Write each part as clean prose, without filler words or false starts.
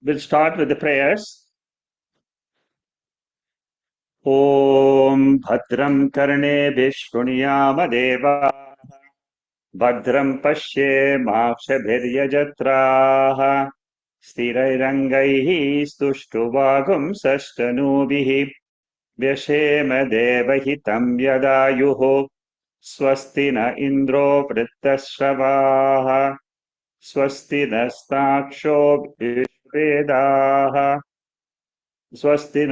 We'll start with the prayers. Om Bhadram Karneभिः Shruniyama Deva Bhadram Pashyemakshabhiryajtraः Sthirairangaih Stushtruvagum Sastanubih Vyashema Devahitam Yadayuh Swasti na Indro Vrittashravaः Swasti nastaksho Vishvedaः Swasti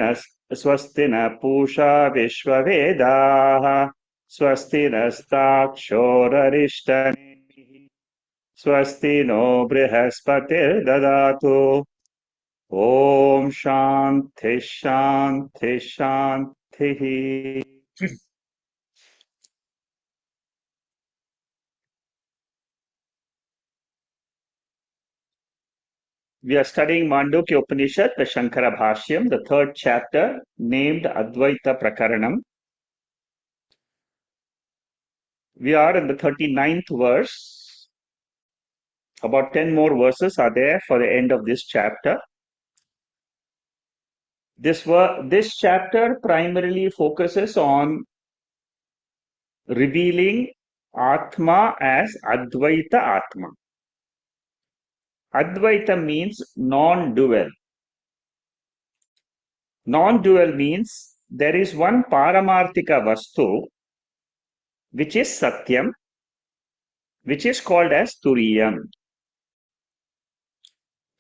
na Pusha Vishvavedaः Swasti nastakshorarishtani Swasti no Brihaspati Dadatu Om Shanti Shanti Shanti. We are studying Mandukya Upanishad, the Shankara Bhashyam, the third chapter, named Advaita Prakaranam. We are in the 39th verse. About 10 more verses are there for the end of this chapter. This chapter primarily focuses on revealing Atma as Advaita Atma. Advaita means non-dual. Non-dual means there is one Paramarthika Vastu, which is Satyam, which is called as Turiyam.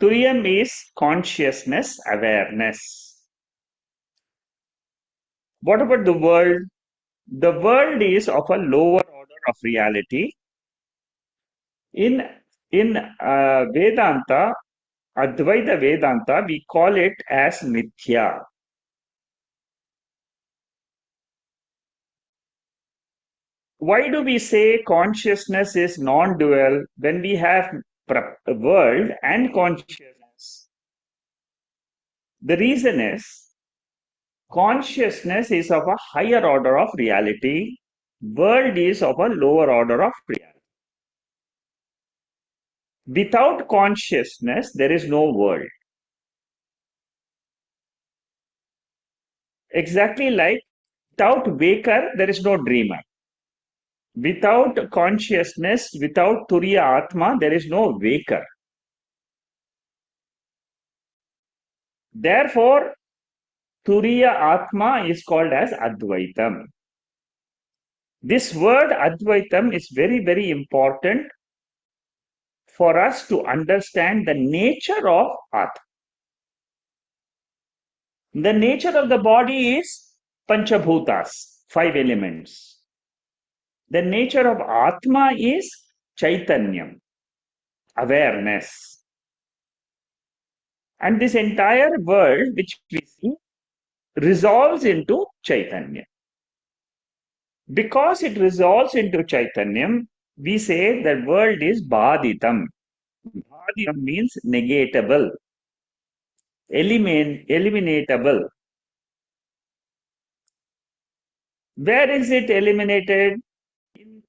Turiyam is consciousness, awareness. What about the world? The world is of a lower order of reality. In Vedanta, Advaita Vedanta, we call it as Mithya. Why do we say consciousness is non-dual when we have world and consciousness? The reason is consciousness is of a higher order of reality, world is of a lower order of reality. Without consciousness, there is no world. Exactly like without waker, there is no dreamer. Without consciousness, without Turiya Atma, there is no waker. Therefore, Turiya Atma is called as Advaitam. This word Advaitam is very, very important for us to understand the nature of Atma. The nature of the body is Panchabhutas, 5 elements. The nature of Atma is Chaitanyam, awareness. And this entire world which we see resolves into Chaitanya. Because it resolves into Chaitanyam, we say the world is Bhaditam. Bhaditam means negatable, eliminatable. Where is it eliminated? In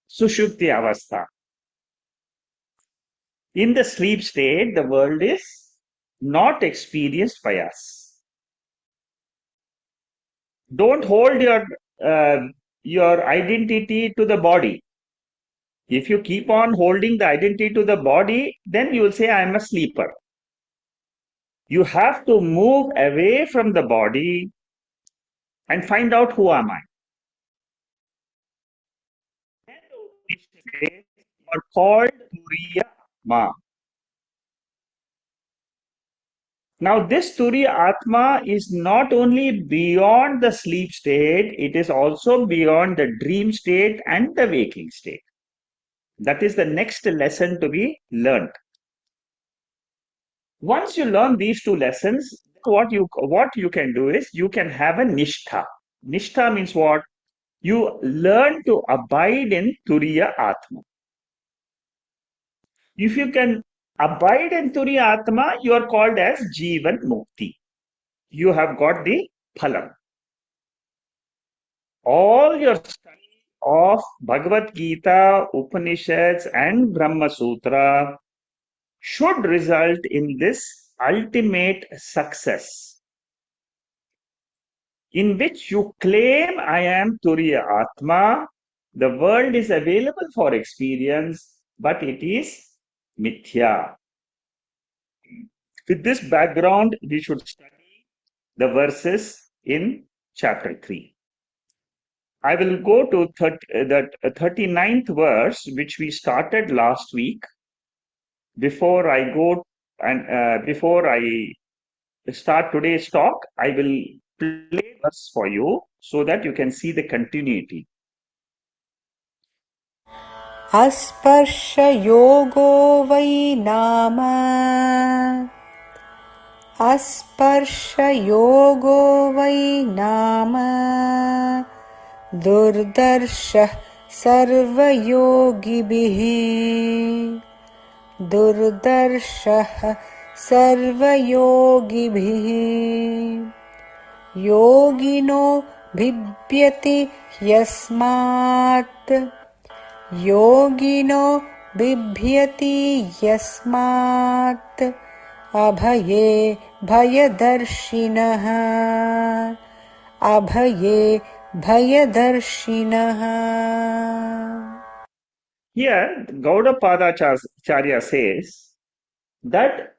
Sushupti Avastha. In the sleep state, the world is not experienced by us. Don't hold your identity to the body. If you keep on holding the identity to the body, then you will say, I am a sleeper. You have to move away from the body and find out who am I. You are called Turiya Atma. Now, this Turiya Atma is not only beyond the sleep state, it is also beyond the dream state and the waking state. That is the next lesson to be learned. Once you learn these two lessons, what you can do is you can have a nishtha. Nishtha means what? You learn to abide in Turiya Atma. If you can abide in Turiya Atma, you are called as Jivan Mukti. You have got the phalam. All your study of Bhagavad Gita, Upanishads and Brahma Sutra should result in this ultimate success, in which you claim I am Turiya Atma. The world is available for experience, but it is mithya. With this background, we should study the verses in chapter 3. I will go to that 39th verse, which we started last week. Before I go and before I start today's talk, I will play verse for you so that you can see the continuity. अस्पर्शयोगो वै नाम अस्पर्शयोगो वै नाम दुर्दर्शः सर्वयोगिभिः दुर्दर्शः सर्वयोगिभिः योगिनो बिभ्यति यस्मात् योगिनो बिभ्यति यस्मात् अभये भयदर्शिनः अभये भयदर्शिनः. Here, Gaudapadacharya says that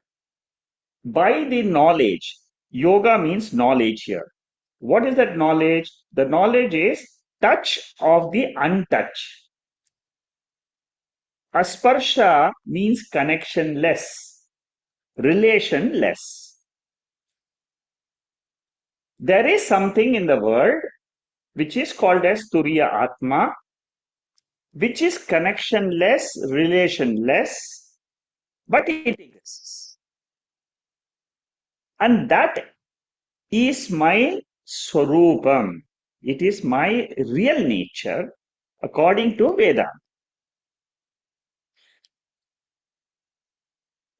by the knowledge, yoga means knowledge here. What is that knowledge? The knowledge is touch of the untouched. Asparsha means connectionless, relationless. There is something in the world which is called as Turiya Atma, which is connectionless, relationless, but it exists. And that is my Swarupam. It is my real nature according to Vedanta.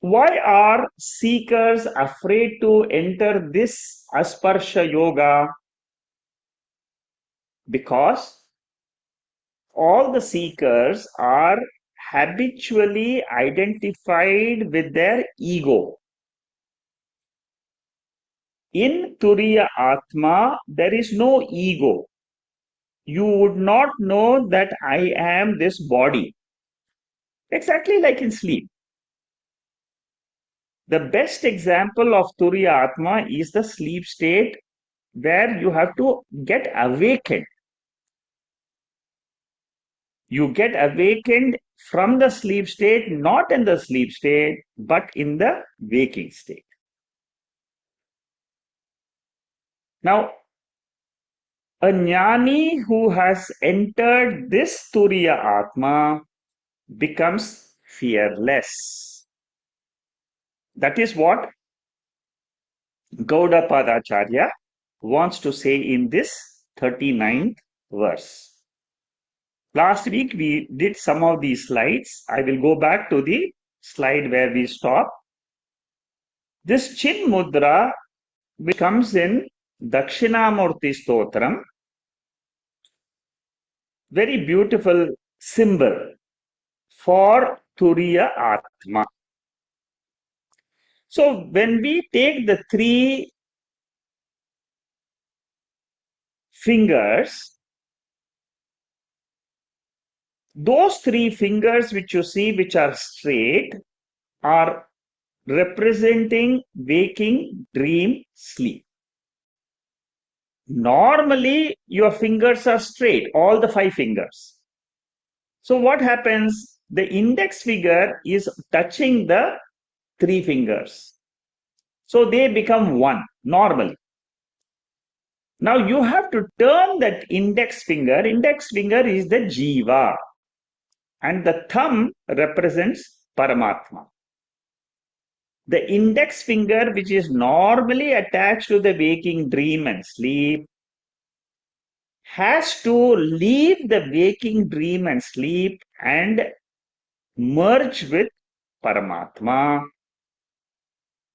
Why are seekers afraid to enter this Asparsha Yoga? Because all the seekers are habitually identified with their ego. In Turiya Atma, there is no ego. You would not know that I am this body. Exactly like in sleep. The best example of Turiya Atma is the sleep state where you have to get awakened. You get awakened from the sleep state, not in the sleep state, but in the waking state. Now, a jnani who has entered this Turiya Atma becomes fearless. That is what Gaudapadacharya wants to say in this 39th verse. Last week we did some of these slides. I will go back to the slide where we stopped. This Chin Mudra, which comes in Dakshinamurti Stotram, very beautiful symbol for Turiya Atma. So when we take the three fingers, those three fingers which you see which are straight are representing waking, dream, sleep. Normally your fingers are straight, all the five fingers. So what happens? The index finger is touching the three fingers. So they become one, normally. Now you have to turn that index finger. Index finger is the jiva. And the thumb represents Paramatma. The index finger, which is normally attached to the waking dream and sleep, has to leave the waking dream and sleep and merge with Paramatma.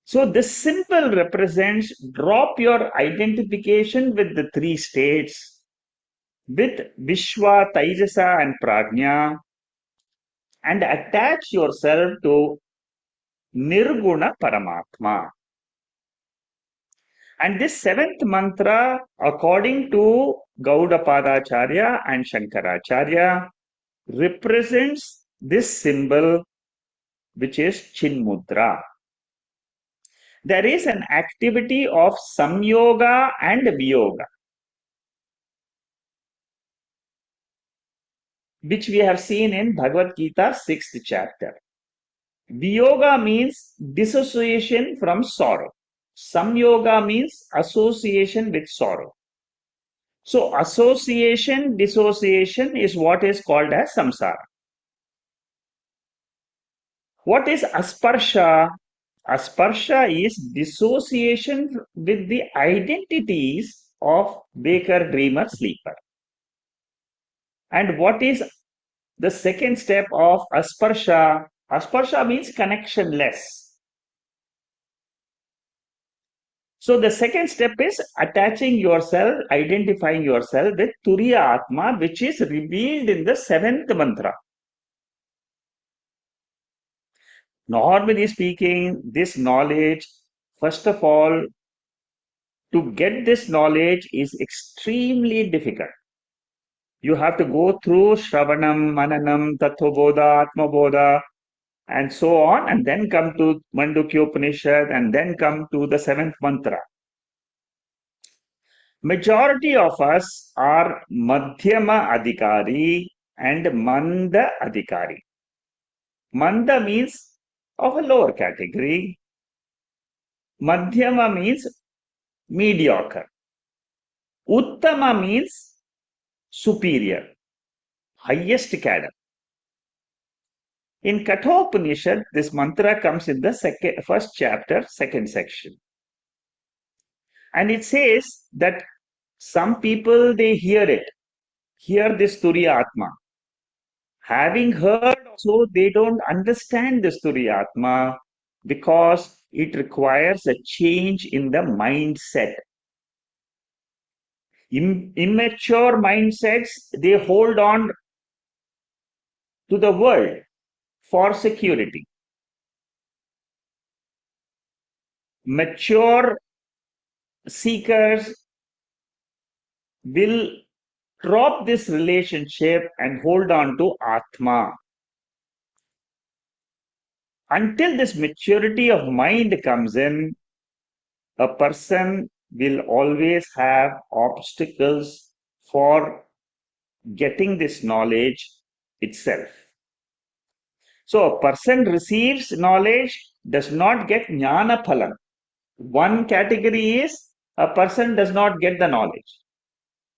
So this symbol represents drop your identification with the three states, with Vishwa, Taijasa and Prajna, and attach yourself to Nirguna Paramatma. And this seventh mantra, according to Gaudapadacharya and Shankaracharya, represents this symbol which is Chinmudra. There is an activity of Samyoga and Viyoga, which we have seen in Bhagavad Gita 6th chapter. Viyoga means dissociation from sorrow. Samyoga means association with sorrow. So association, dissociation is what is called as samsara. What is asparsha? Asparsha is dissociation with the identities of waker, dreamer, sleeper. And what is the second step of asparsha? Asparsha means connectionless. So the second step is attaching yourself, identifying yourself with Turiya Atma, which is revealed in the seventh mantra. Normally speaking, this knowledge, first of all, to get this knowledge is extremely difficult. You have to go through Shravanam, Mananam, Tattvabodha, Atmabodha, and so on, and then come to Mandukya Upanishad, and then come to the seventh mantra. Majority of us are Madhyama Adhikari and Manda Adhikari. Manda means of a lower category. Madhyama means mediocre. Uttama means superior, highest cadre. In Kathopanishad, this mantra comes in the first chapter, second section. And it says that some people, they hear this Turiya Atma. Having heard also, they don't understand this Turiya Atma because it requires a change in the mindset. Immature mindsets, they hold on to the world for security. Mature seekers will drop this relationship and hold on to Atma. Until this maturity of mind comes in, a person will always have obstacles for getting this knowledge itself. So a person receives knowledge, does not get jnana phalam. One category is a person does not get the knowledge.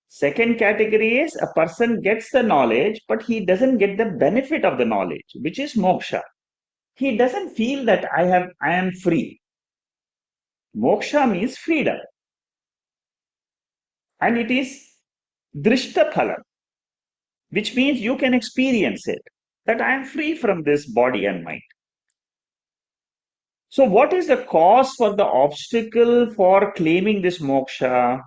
Second category is a person gets the knowledge, but he doesn't get the benefit of the knowledge, which is moksha. He doesn't feel that I am free. Moksha means freedom. And it is drishta phala, which means you can experience it, that I am free from this body and mind. So what is the cause for the obstacle for claiming this moksha?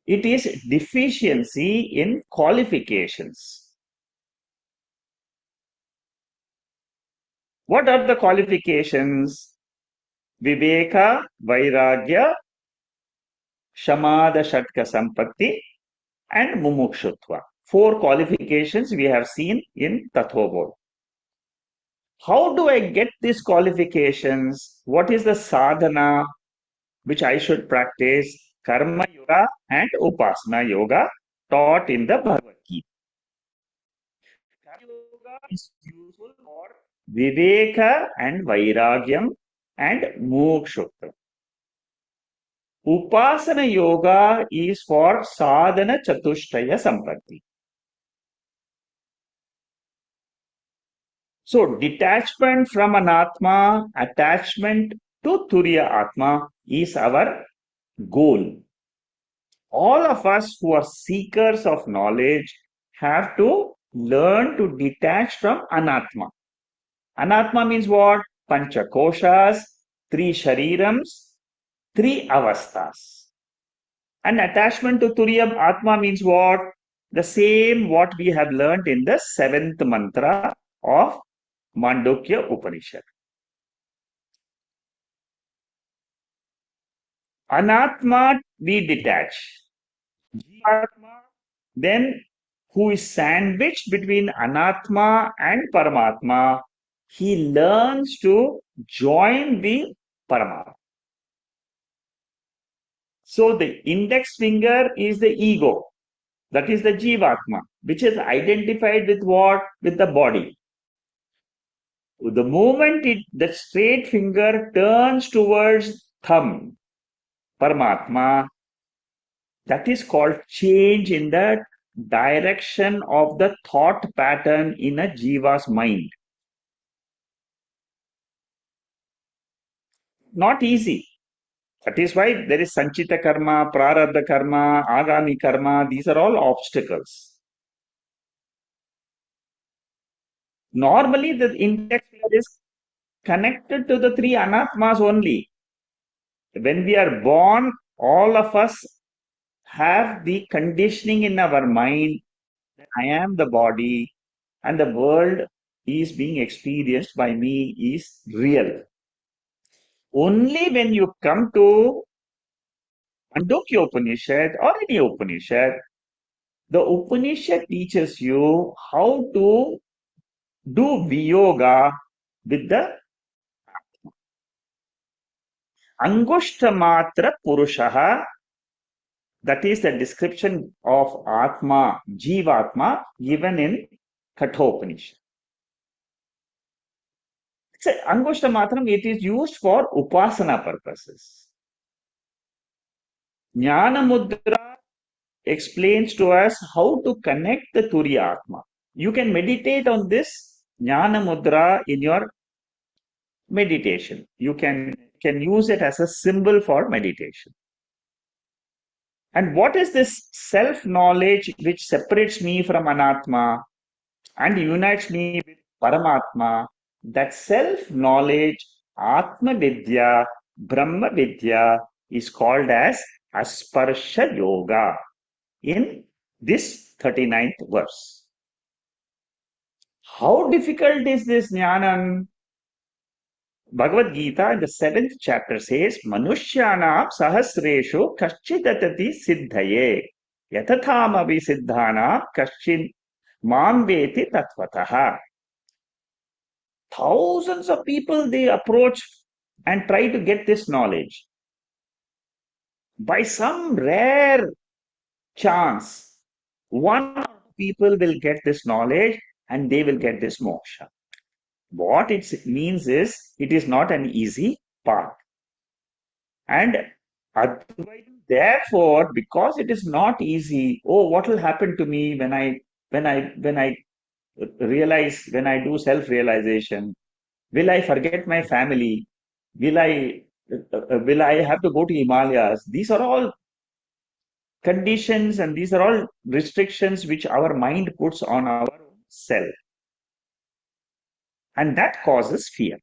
It is deficiency in qualifications. What are the qualifications? Viveka, Vairagya, Shamada Shatka Sampatti, and Mumukshutva. 4 qualifications we have seen in Tattvabodha. How do I get these qualifications? What is the sadhana which I should practice? Karma Yoga and Upasana Yoga taught in the Bhagavad Gita. Karma Yoga is useful for Viveka and Vairagyam and Mukshutva. Upasana Yoga is for Sadhana Chatushtaya Sampatti. So detachment from an Atma, attachment to Turiya Atma is our goal. All of us who are seekers of knowledge have to learn to detach from Anatma. Anatma means what? Pancha koshas, 3 sharirams, 3 avasthas. And attachment to Turiya Atma means what? The same what we have learned in the 7th mantra of Mandukya Upanishad. Anatma, we detach. Jivatma, then who is sandwiched between Anatma and Paramatma, he learns to join the Paramatma. So the index finger is the ego, that is the Jivatma, which is identified with what? With the body. The moment the straight finger turns towards thumb, Paramatma, that is called change in the direction of the thought pattern in a jiva's mind. Not easy. That is why there is sanchita karma, prarabdha karma, agami karma. These are all obstacles. Normally, the index finger is connected to the three anatmas only. When we are born, all of us have the conditioning in our mind that I am the body and the world is being experienced by me is real. Only when you come to Mandukya Upanishad or any Upanishad, the Upanishad teaches you how to do Viyoga with the Angushtamatra Purushaha. That is the description of Atma, Jivatma, given in Kathopanishad. Angushtamatram, it is used for Upasana purposes. Jnana Mudra explains to us how to connect the Turiya Atma. You can meditate on this Jnana Mudra in your meditation. You can use it as a symbol for meditation. And what is this self-knowledge which separates me from Anatma and unites me with Paramatma? That self-knowledge, Atma Vidya, Brahma Vidya, is called as Asparsha Yoga in this 39th verse. How difficult is this Jnanam? Bhagavad Gita in the 7th chapter says, Manushyanam sahasreshu kaschidatati siddhaye yatathamabhi siddhanam kaschin mam veti tatvataha. Thousands of people they approach and try to get this knowledge. By some rare chance, one people will get this knowledge and they will get this moksha. What it means is it is not an easy path. And therefore, because it is not easy, oh, what will happen to me when I realize, when I do self-realization? Will I forget my family? Will I have to go to Himalayas? These are all conditions and these are all restrictions which our mind puts on our self. And that causes fear.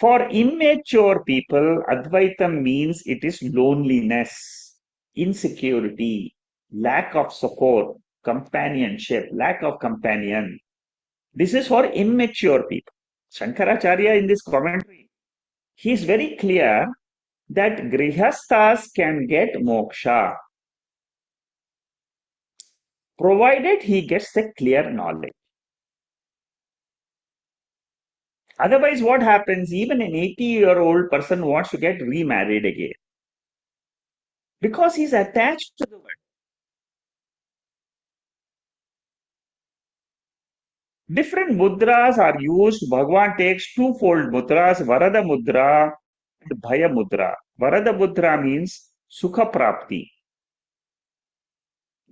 For immature people, Advaitam means it is loneliness, insecurity, lack of support, companionship, lack of companion. This is for immature people. Shankaracharya in this commentary, he is very clear that grihasthas can get moksha provided he gets the clear knowledge. Otherwise, what happens? Even an 80-year-old person wants to get remarried again because he's attached to the world. Different mudras are used. Bhagwan takes twofold mudras, Varada Mudra and Bhaya Mudra. Varada Mudra means Sukha Prapti.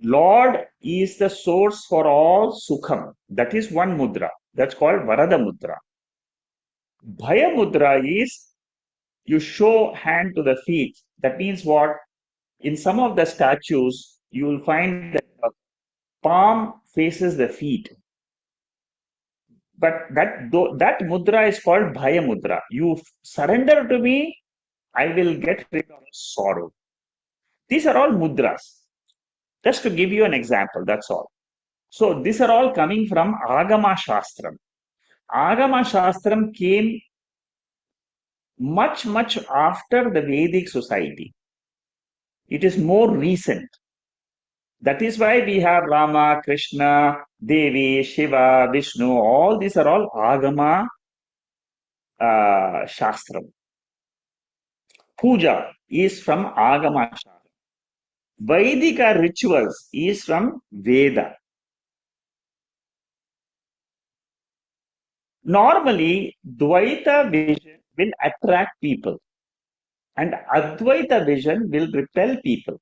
Lord is the source for all Sukham. That is one mudra. That's called Varada Mudra. Bhaya Mudra is you show hand to the feet. That means what? In some of the statues, you will find that the palm faces the feet. But that mudra is called Bhaya Mudra. You surrender to me, I will get rid of sorrow. These are all mudras. Just to give you an example, that's all. So these are all coming from Agama Shastram. Agama Shastram came much after the Vedic society. It is more recent. That is why we have Rama, Krishna, Devi, Shiva, Vishnu. All these are all Agama Shastram. Puja is from Agama Shastram. Vaidika rituals is from Veda. Normally, Dvaita vision will attract people and Advaita vision will repel people.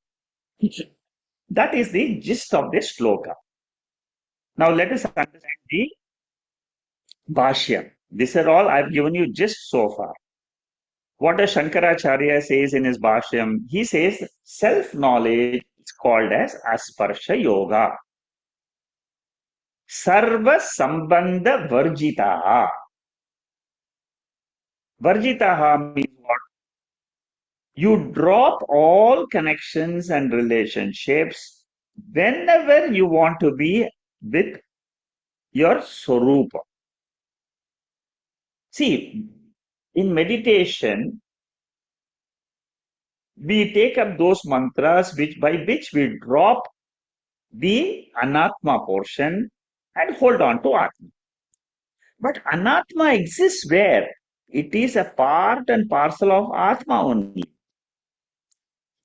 That is the gist of this sloka. Now let us understand the Bhashyam. These are all I've given you just so far. What does Shankaracharya says in his Bhashyam? He says self-knowledge is called as Asparsha Yoga. Sarva Sambandha Varjitaha. Varjitaha means what? You drop all connections and relationships whenever you want to be with your Swarupa. See, in meditation, we take up those mantras by which we drop the anatma portion and hold on to atma. But anatma exists where? It is a part and parcel of atma only.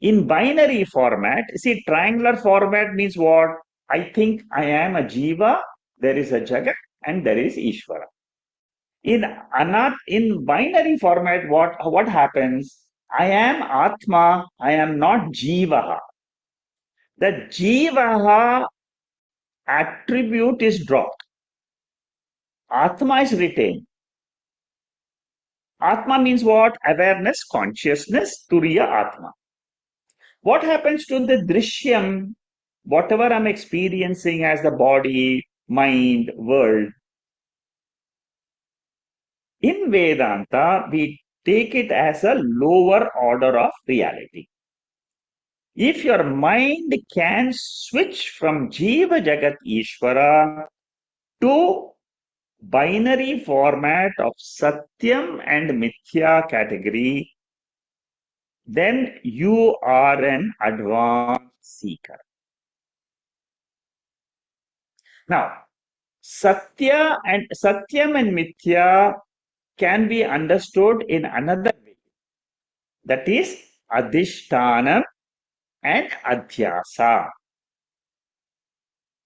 In binary format, see, triangular format means what? I think I am a jiva, there is a jagat, and there is Ishvara. In binary format, what happens? I am atma, I am not jiva. The jiva attribute is dropped. Atma is retained. Atma means what? Awareness, consciousness, Turiya Atma. What happens to the Drishyam? Whatever I'm experiencing as the body, mind, world. In Vedanta, we take it as a lower order of reality. If your mind can switch from Jiva Jagat Ishvara to binary format of Satyam and Mithya category, then you are an advanced seeker. Now, Satyam and Mithya can be understood in another way. That is Adhishtanam and Adhyasa.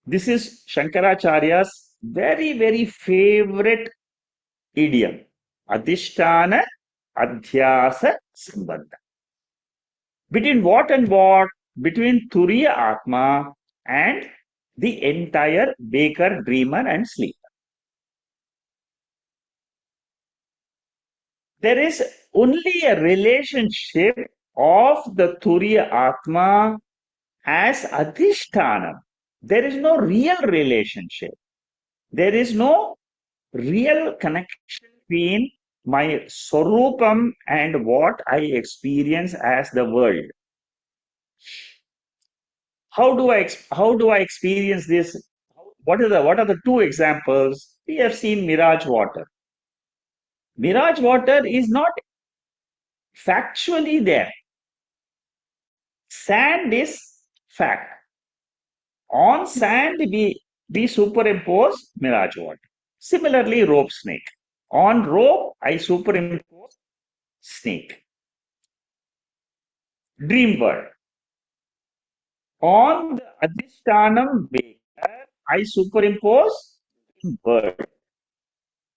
This is Shankaracharya's very favorite idiom. Adhisthana, Adhyasa, Sambandha. Between what and what? Between Turiya Atma and the entire waker, dreamer, and sleeper. There is only a relationship of the Turiya Atma as Adhishtanam. There is no real relationship. There is no real connection between my Swarupam and what I experience as the world. How do I experience this? What are the two examples? We have seen mirage water. Mirage water is not factually there. Sand is fact. On sand, we superimpose mirage water. Similarly, rope snake. On rope, I superimpose snake. Dream world. On the Adhishtanam waker, I superimpose dream world.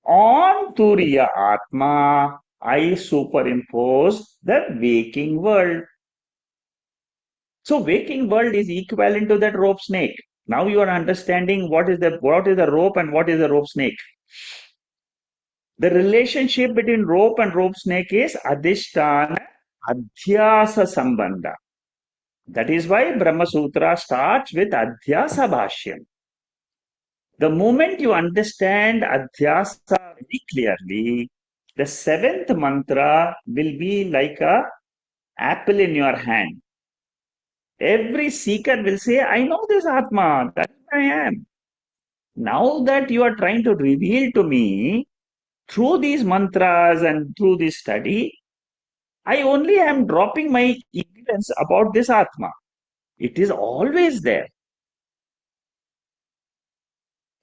On Turiya Atma, I superimpose the waking world. So waking world is equivalent to that rope snake. Now you are understanding what is the rope and what is the rope snake. The relationship between rope and rope snake is Adhisthana Adhyasa Sambandha. That is why Brahma Sutra starts with Adhyasa Bhashyam. The moment you understand Adhyasa very clearly, the seventh mantra will be like a apple in your hand. Every seeker will say, I know this Atma, that I am. Now that you are trying to reveal to me through these mantras and through this study, I only am dropping my ignorance about this Atma. It is always there.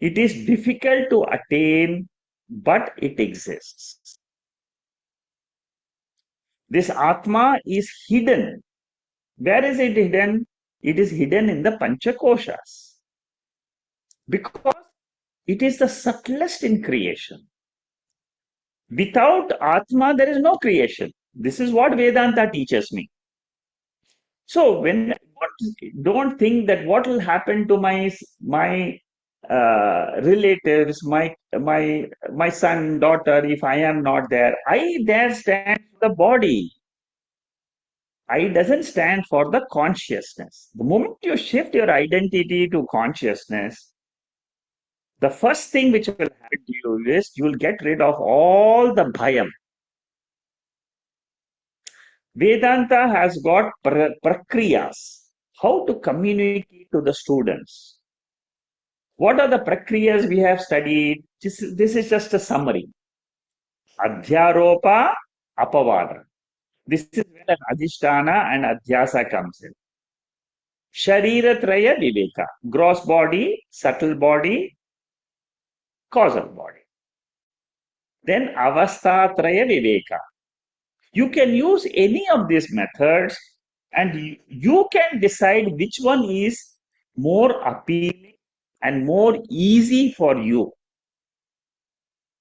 It is difficult to attain, but it exists. This Atma is hidden. Where is it hidden? It is hidden in the Panchakoshas. Because it is the subtlest in creation. Without Atma, there is no creation. This is what Vedanta teaches me. So don't think that what will happen to my relatives, my son, daughter, if I am not there. I there stand for the body. I doesn't stand for the consciousness. The moment you shift your identity to consciousness, the first thing which will happen to you is you will get rid of all the bhayam. Vedanta has got prakriyas, how to communicate to the students. What are the prakriyas we have studied? This is just a summary. Adhyaropa, apavada. This is where an adhisthana and adhyasa comes in. Shariratraya viveka. Gross body, subtle body, causal body. Then avastatraya viveka. You can use any of these methods and you can decide which one is more appealing and more easy for you.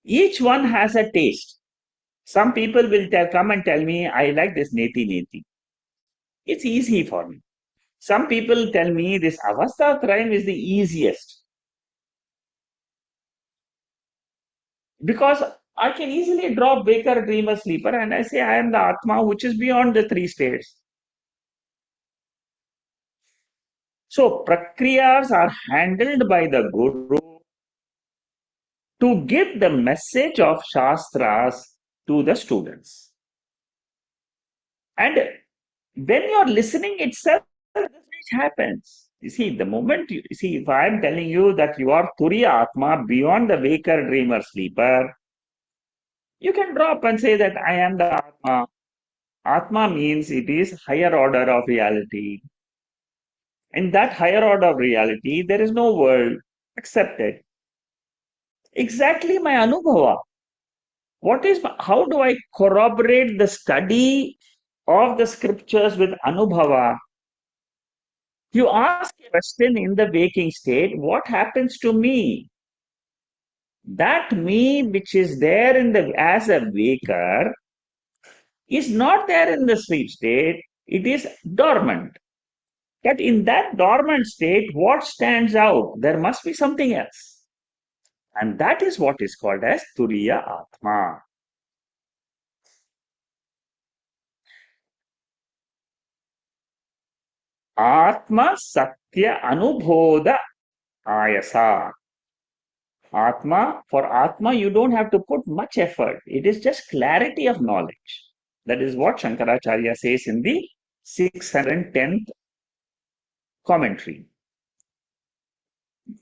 Each one has a taste. Some people will come and tell me, I like this neti neti. It's easy for me. Some people tell me this avastha trayam is the easiest. Because I can easily drop waker, dreamer, sleeper, and I say I am the Atma which is beyond the three states. So prakriyas are handled by the Guru to give the message of Shastras to the students. And when you're listening itself, this happens. You see, the moment you see, if I'm telling you that you are Turiya Atma beyond the waker, dreamer, sleeper, you can drop and say that I am the Atma. Atma means it is higher order of reality. In that higher order of reality, there is no world. Accept it. Exactly my anubhava. How do I corroborate the study of the scriptures with anubhava? You ask a question in the waking state, what happens to me? That me which is there as a waker is not there in the sleep state, it is dormant. But in that dormant state, what stands out? There must be something else. And that is what is called as Turiya Atma. Atma Satya Anubodha Ayasa. For Atma, you don't have to put much effort. It is just clarity of knowledge. That is what Shankaracharya says in the 610th commentary.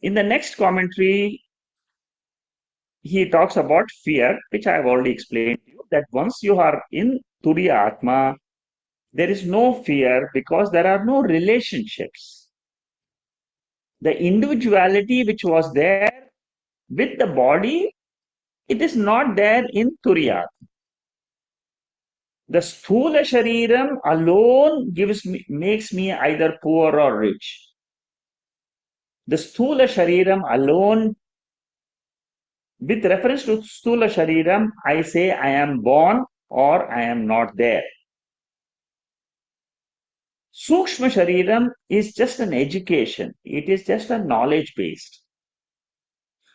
In the next commentary, he talks about fear, which I have already explained to you, that once you are in Turiya Atma, there is no fear because there are no relationships. The individuality which was there with the body, it is not there in Turiya. The sthula shariram alone makes me either poor or rich. The sthula shariram alone, with reference to sthula shariram, I say I am born or I am not there. Sukshma shariram is just an education. It is just a knowledge based.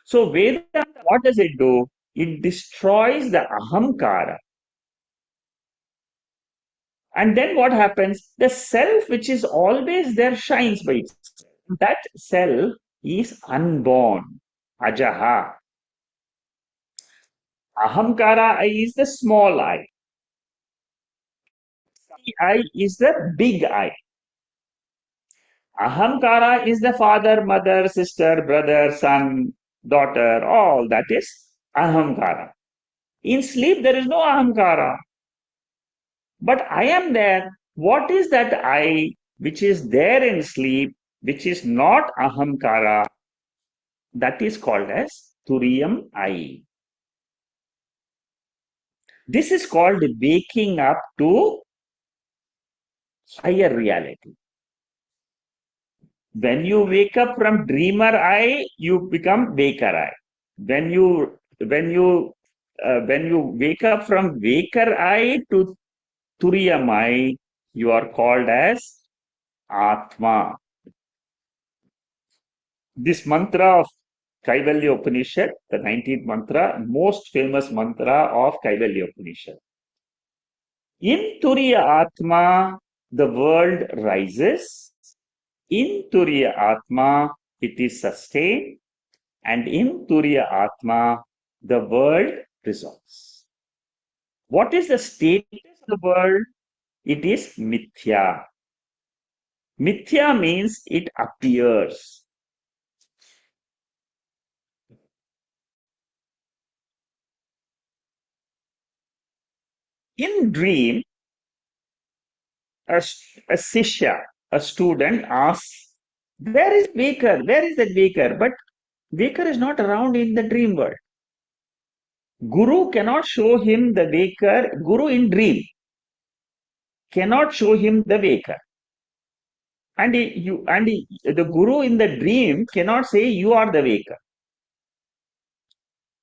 So Vedanta, what does it do? It destroys the ahamkara. And then what happens? The self which is always there shines by itself. That self is unborn. Ajaha. Ahamkara I is the small I. I is the big I. Ahamkara is the father, mother, sister, brother, son, daughter, all that is ahamkara. In sleep, there is no ahamkara. But I am there. What is that I which is there in sleep, which is not ahamkara? That is called as Turiyam I. This is called waking up to higher reality. When you wake up from dreamer I, you become waker I. When you when you when you wake up from waker I to Turiyam I, you are called as Atma. This mantra of Kaivalya Upanishad, the 19th mantra, most famous mantra of Kaivalya Upanishad. In Turiya Atma, the world rises. In Turiya Atma, it is sustained. And in Turiya Atma, the world resolves. What is the status of the world? It is Mithya. Mithya means it appears. In dream, a, a Sishya, a student asks, where is Baker? Where is that Baker? But Baker is not around in the dream world. Guru cannot show him the Baker. Guru in dream cannot show him the Baker. The Guru in the dream cannot say you are the Baker.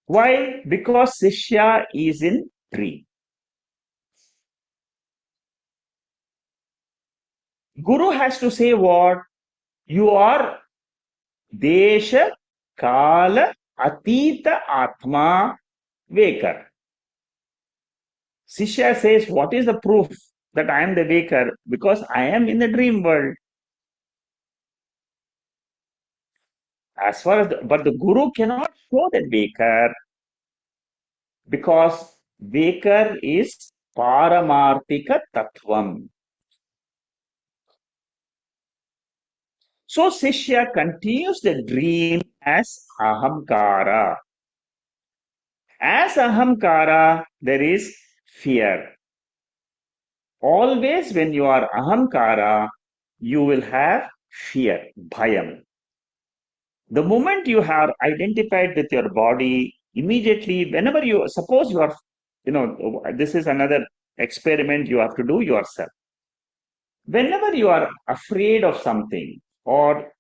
Why? Because Sishya is in dream. Guru has to say what? You are Desha, Kala, Atita, Atma, Vaker. Sishya says, what is the proof that I am the Vaker? Because I am in the dream world. But the Guru cannot show that Vaker because Vaker is Paramartika Tattvam. So Sishya continues the dream as Ahamkara. As Ahamkara, there is fear. Always when you are Ahamkara, you will have fear, bhayam. The moment you have identified with your body, immediately, whenever you, suppose you are, this is another experiment you have to do yourself. Whenever you are afraid of something or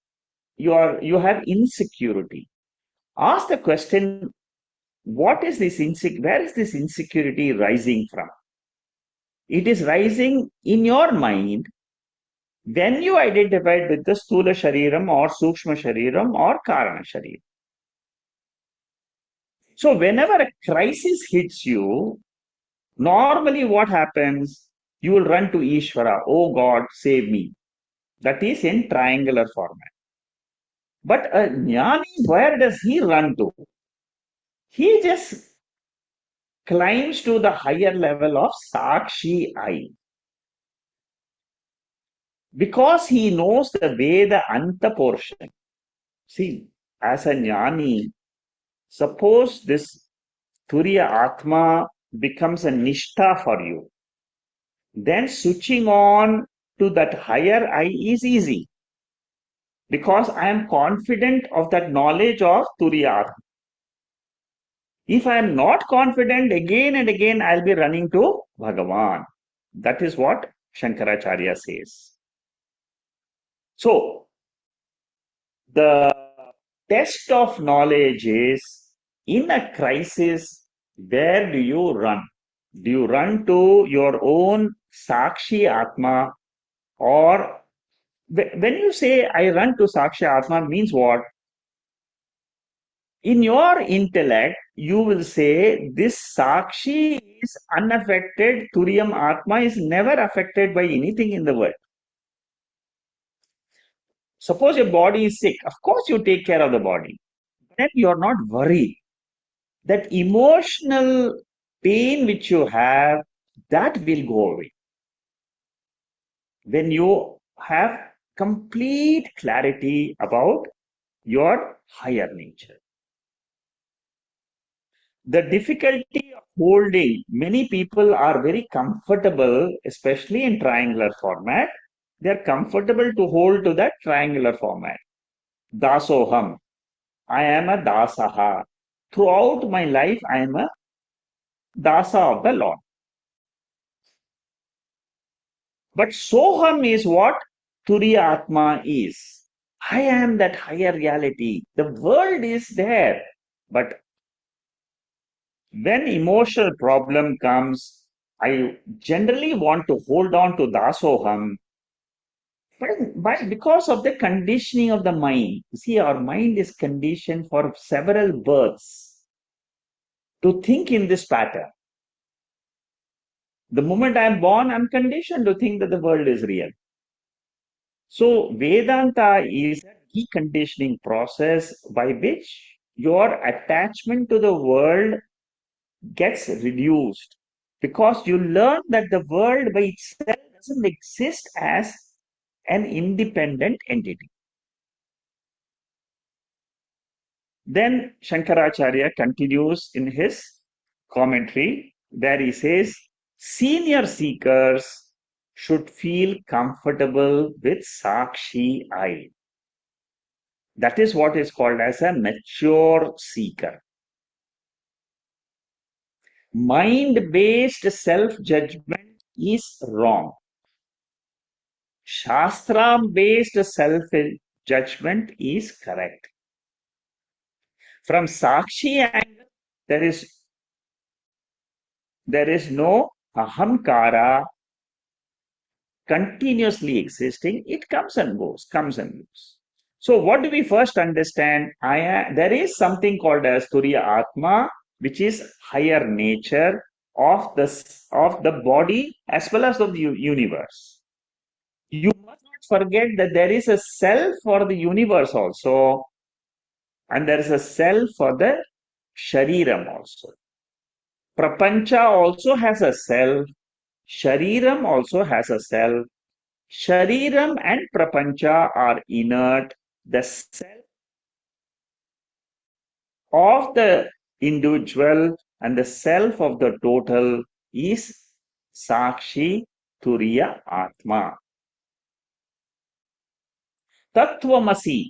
you have insecurity, ask the question, where is this insecurity rising from? It is rising in your mind when you identified with the Stula Shariram or Sukshma Shariram or Karana Shariram. So whenever a crisis hits you, normally what happens? You will run to Ishvara, oh God, save me. That is in triangular format. But a jnani, where does he run to? He just climbs to the higher level of Sakshi I. Because he knows the Veda Anta portion. See, as a jnani, suppose this Turiya Atma becomes a Nishtha for you, then switching on to that higher I is easy. Because I am confident of that knowledge of Turiya Atma. If I am not confident, again and again I'll be running to Bhagavan. That is what Shankaracharya says. So, the test of knowledge is in a crisis, where do you run? Do you run to your own Sakshi Atma, or when you say I run to Sakshi Atma means what? In your intellect, you will say this Sakshi is unaffected, Turiyam Atma is never affected by anything in the world. Suppose your body is sick, of course you take care of the body. Then you are not worried. That emotional pain which you have, that will go away. When you have complete clarity about your higher nature. The difficulty of holding, many people are very comfortable, especially in triangular format. They're comfortable to hold to that triangular format. Dasoham. I am a dasaha. Throughout my life, I am a dasa of the Lord. But Soham is what Turiya Atma is. I am that higher reality. The world is there. But when emotional problem comes, I generally want to hold on to Dasoham. But because of the conditioning of the mind, you see, our mind is conditioned for several births to think in this pattern. The moment I'm born, I'm conditioned to think that the world is real. So Vedanta is a deconditioning process by which your attachment to the world gets reduced because you learn that the world by itself doesn't exist as an independent entity. Then Shankaracharya continues in his commentary where he says, senior seekers should feel comfortable with Sakshi I. That is what is called as a mature seeker. Mind-based self-judgment is wrong. Shastra-based self-judgment is correct. From Sakshi angle, there is no ahamkara continuously existing. It comes and goes, comes and goes. So what do we first understand? There is something called as Turiya Atma, which is higher nature of the body as well as of the universe. You must not forget that there is a self for the universe also, and there is a self for the shariram also. Prapancha also has a self. Shariram also has a self. Shariram and Prapancha are inert. The self of the individual and the self of the total is Sakshi Turiya Atma. Tattvamasi.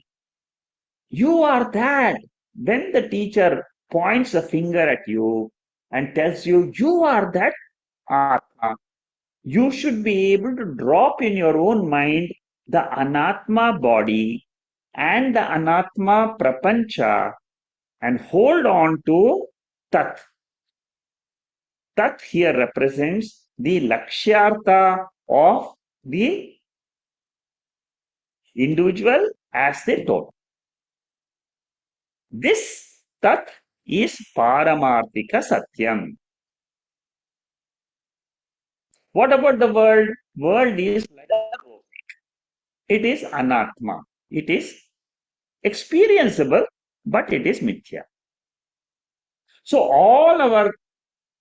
You are that. When the teacher points a finger at you and tells you, you are that Atma, you should be able to drop in your own mind the Anatma body and the Anatma Prapancha and hold on to Tat. Tat here represents the Lakshyartha of the individual as the total. This Tat is Paramarthika Satyam. What about the world? World is like a rope. It is Anatma. It is experienceable, but it is Mithya. So all our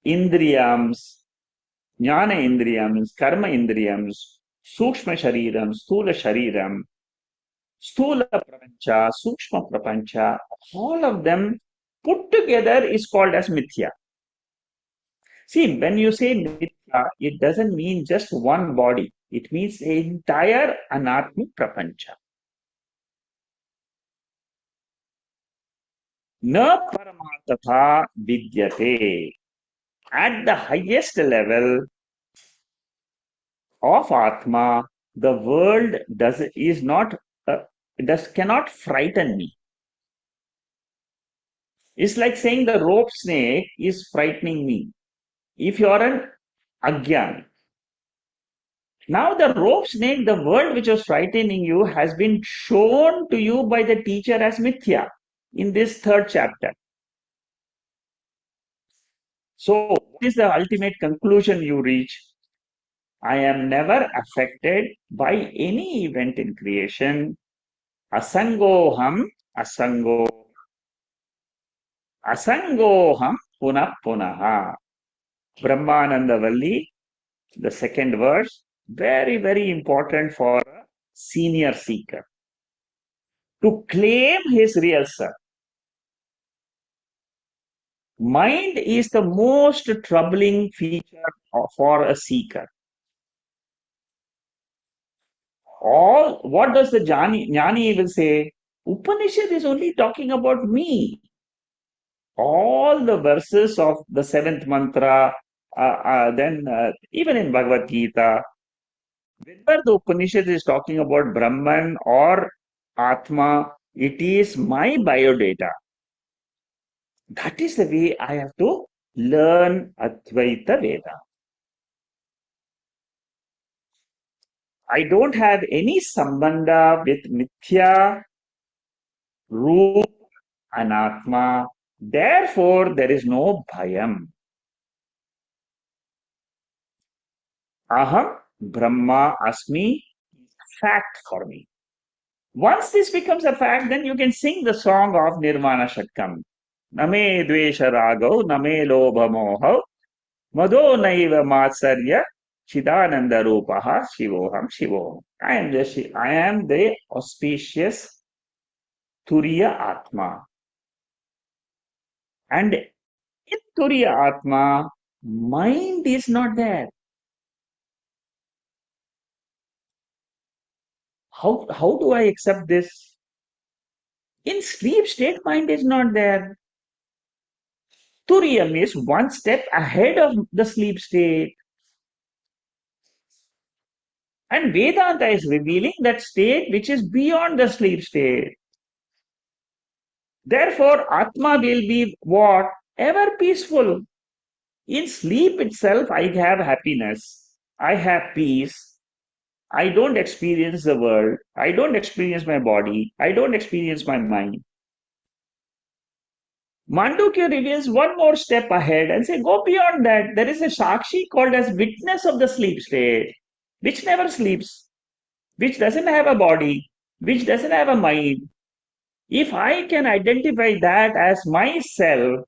Indriyams, Jnana Indriyams, Karma Indriyams, Sukshma Shariram, Stula Shariram, Stula Prapancha, Sukshma Prapancha, all of them put together is called as Mithya. See, when you say Mithya, it doesn't mean just one body. It means the entire Anatma Prapancha. Na Paramartha Vidyate. At the highest level of Atma, the world cannot frighten me. It's like saying the rope snake is frightening me. If you are an Agyan, now the rope snake, the world which was frightening you, has been shown to you by the teacher as Mithya in this third chapter. So, what is the ultimate conclusion you reach? I am never affected by any event in creation. Asangoham, asango, asangoham punah punaha. Brahmananda Valli, the second verse, very, very important for a senior seeker. To claim his real self. Mind is the most troubling feature for a seeker. All what does the Jnani will say? Upanishad is only talking about me. All the verses of the seventh mantra, then even in Bhagavad Gita, whether the Upanishad is talking about Brahman or Atma, it is my biodata. That is the way I have to learn Advaita Veda. I don't have any sambandha with Mithya, Roop, and Atma. Therefore, there is no bhayam. Aham Brahma Asmi is a fact for me. Once this becomes a fact, then you can sing the song of Nirvana Shatkam. Name Dvesha Raghav, Name Lobha Mohav, Madho Naiva Matsarya, Chidananda Rupaha, Shivoham Shivoham. I am the auspicious Turiya Atma. And in Turiya Atma, mind is not there. How do I accept this? In sleep state, mind is not there. Turiyam is one step ahead of the sleep state. And Vedanta is revealing that state which is beyond the sleep state. Therefore, Atma will be what? Ever peaceful. In sleep itself, I have happiness. I have peace. I don't experience the world. I don't experience my body. I don't experience my mind. Mandukya reveals one more step ahead and say, go beyond that. There is a Sakshi called as witness of the sleep state, which never sleeps, which doesn't have a body, which doesn't have a mind. If I can identify that as myself,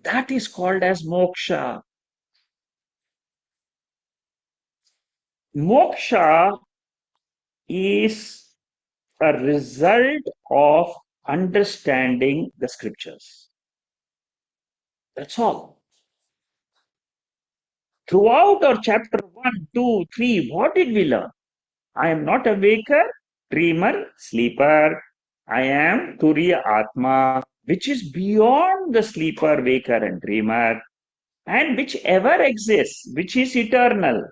that is called as moksha. Moksha is a result of understanding the scriptures. That's all. Throughout our chapter 1, 2, 3, what did we learn? I am not a waker, dreamer, sleeper. I am Turiya Atma, which is beyond the sleeper, waker, and dreamer, and which ever exists, which is eternal,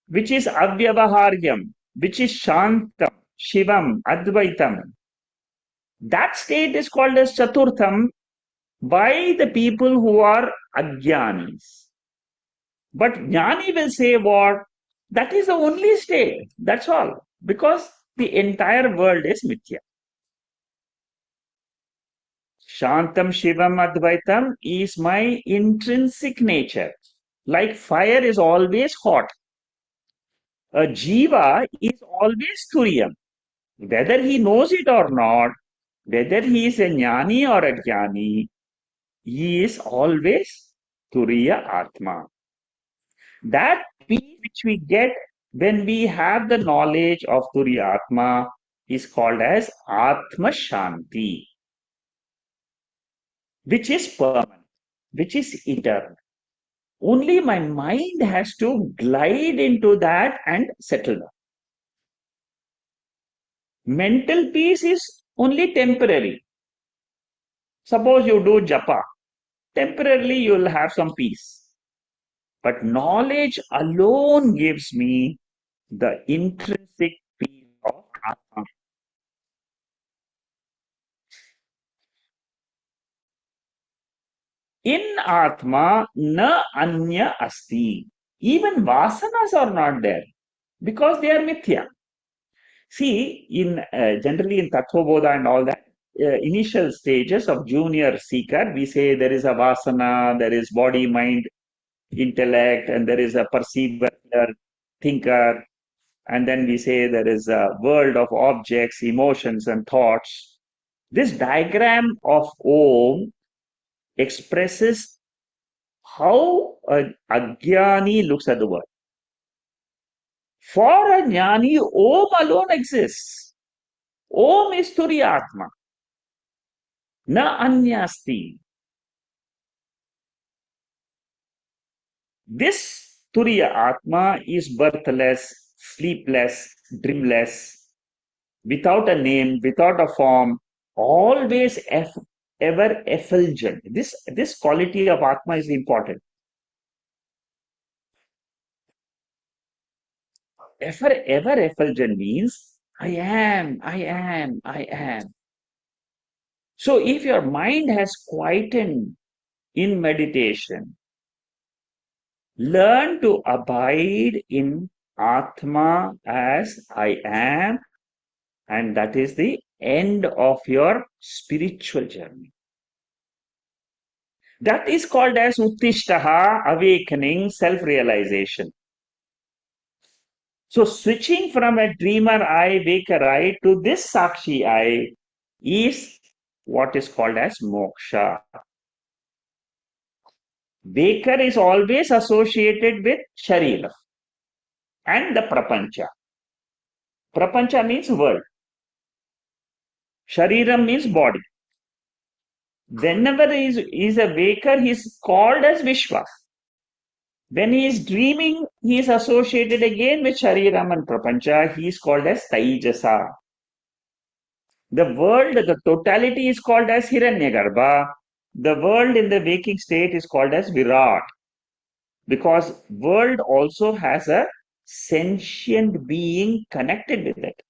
which is Avyavaharyam, which is Shantam, Shivam, Advaitam. That state is called as Chaturtham by the people who are Ajnanis. But Jnani will say what? That is the only state. That's all. Because the entire world is Mithya. Shantam Shivam Advaitam is my intrinsic nature. Like fire is always hot. A jiva is always Turiyam. Whether he knows it or not, whether he is a jnani or a jnani, he is always Turiya Atma. That peace which we get when we have the knowledge of Turiya Atma is called as Atma Shanti, which is permanent, which is eternal. Only my mind has to glide into that and settle down. Mental peace is only temporary. Suppose you do japa, temporarily you will have some peace. But knowledge alone gives me the intrinsic peace of Atma. In Atma, na anya asti. Even vasanas are not there because they are mithya. See, in generally in Tattvabodha and all that, initial stages of junior seeker, we say there is a vasana, there is body, mind, intellect, and there is a perceiver, thinker, and then we say there is a world of objects, emotions, and thoughts. This diagram of Om expresses how a Ajnani looks at the world. For a Jnani, Om alone exists. Om is Turiya Atma. Na anyasti. This Turiya Atma is birthless, sleepless, dreamless, without a name, without a form, always ever effulgent. This quality of Atma is important. Ever effulgent means I am, I am, I am. So if your mind has quietened in meditation, learn to abide in Atma as I am, and that is the end of your spiritual journey. That is called as Uttishtaha, awakening, self-realization. So switching from a dreamer I, waker I to this Sakshi I is what is called as moksha. Waker is always associated with Sharira and the Prapancha. Prapancha means world. Shariram means body. Whenever he is a waker, he is called as Vishwa. When he is dreaming, he is associated again with Shariram and Prapancha. He is called as Taijasa. The world, the totality is called as Hiranyagarbha. The world in the waking state is called as Virat. Because world also has a sentient being connected with it.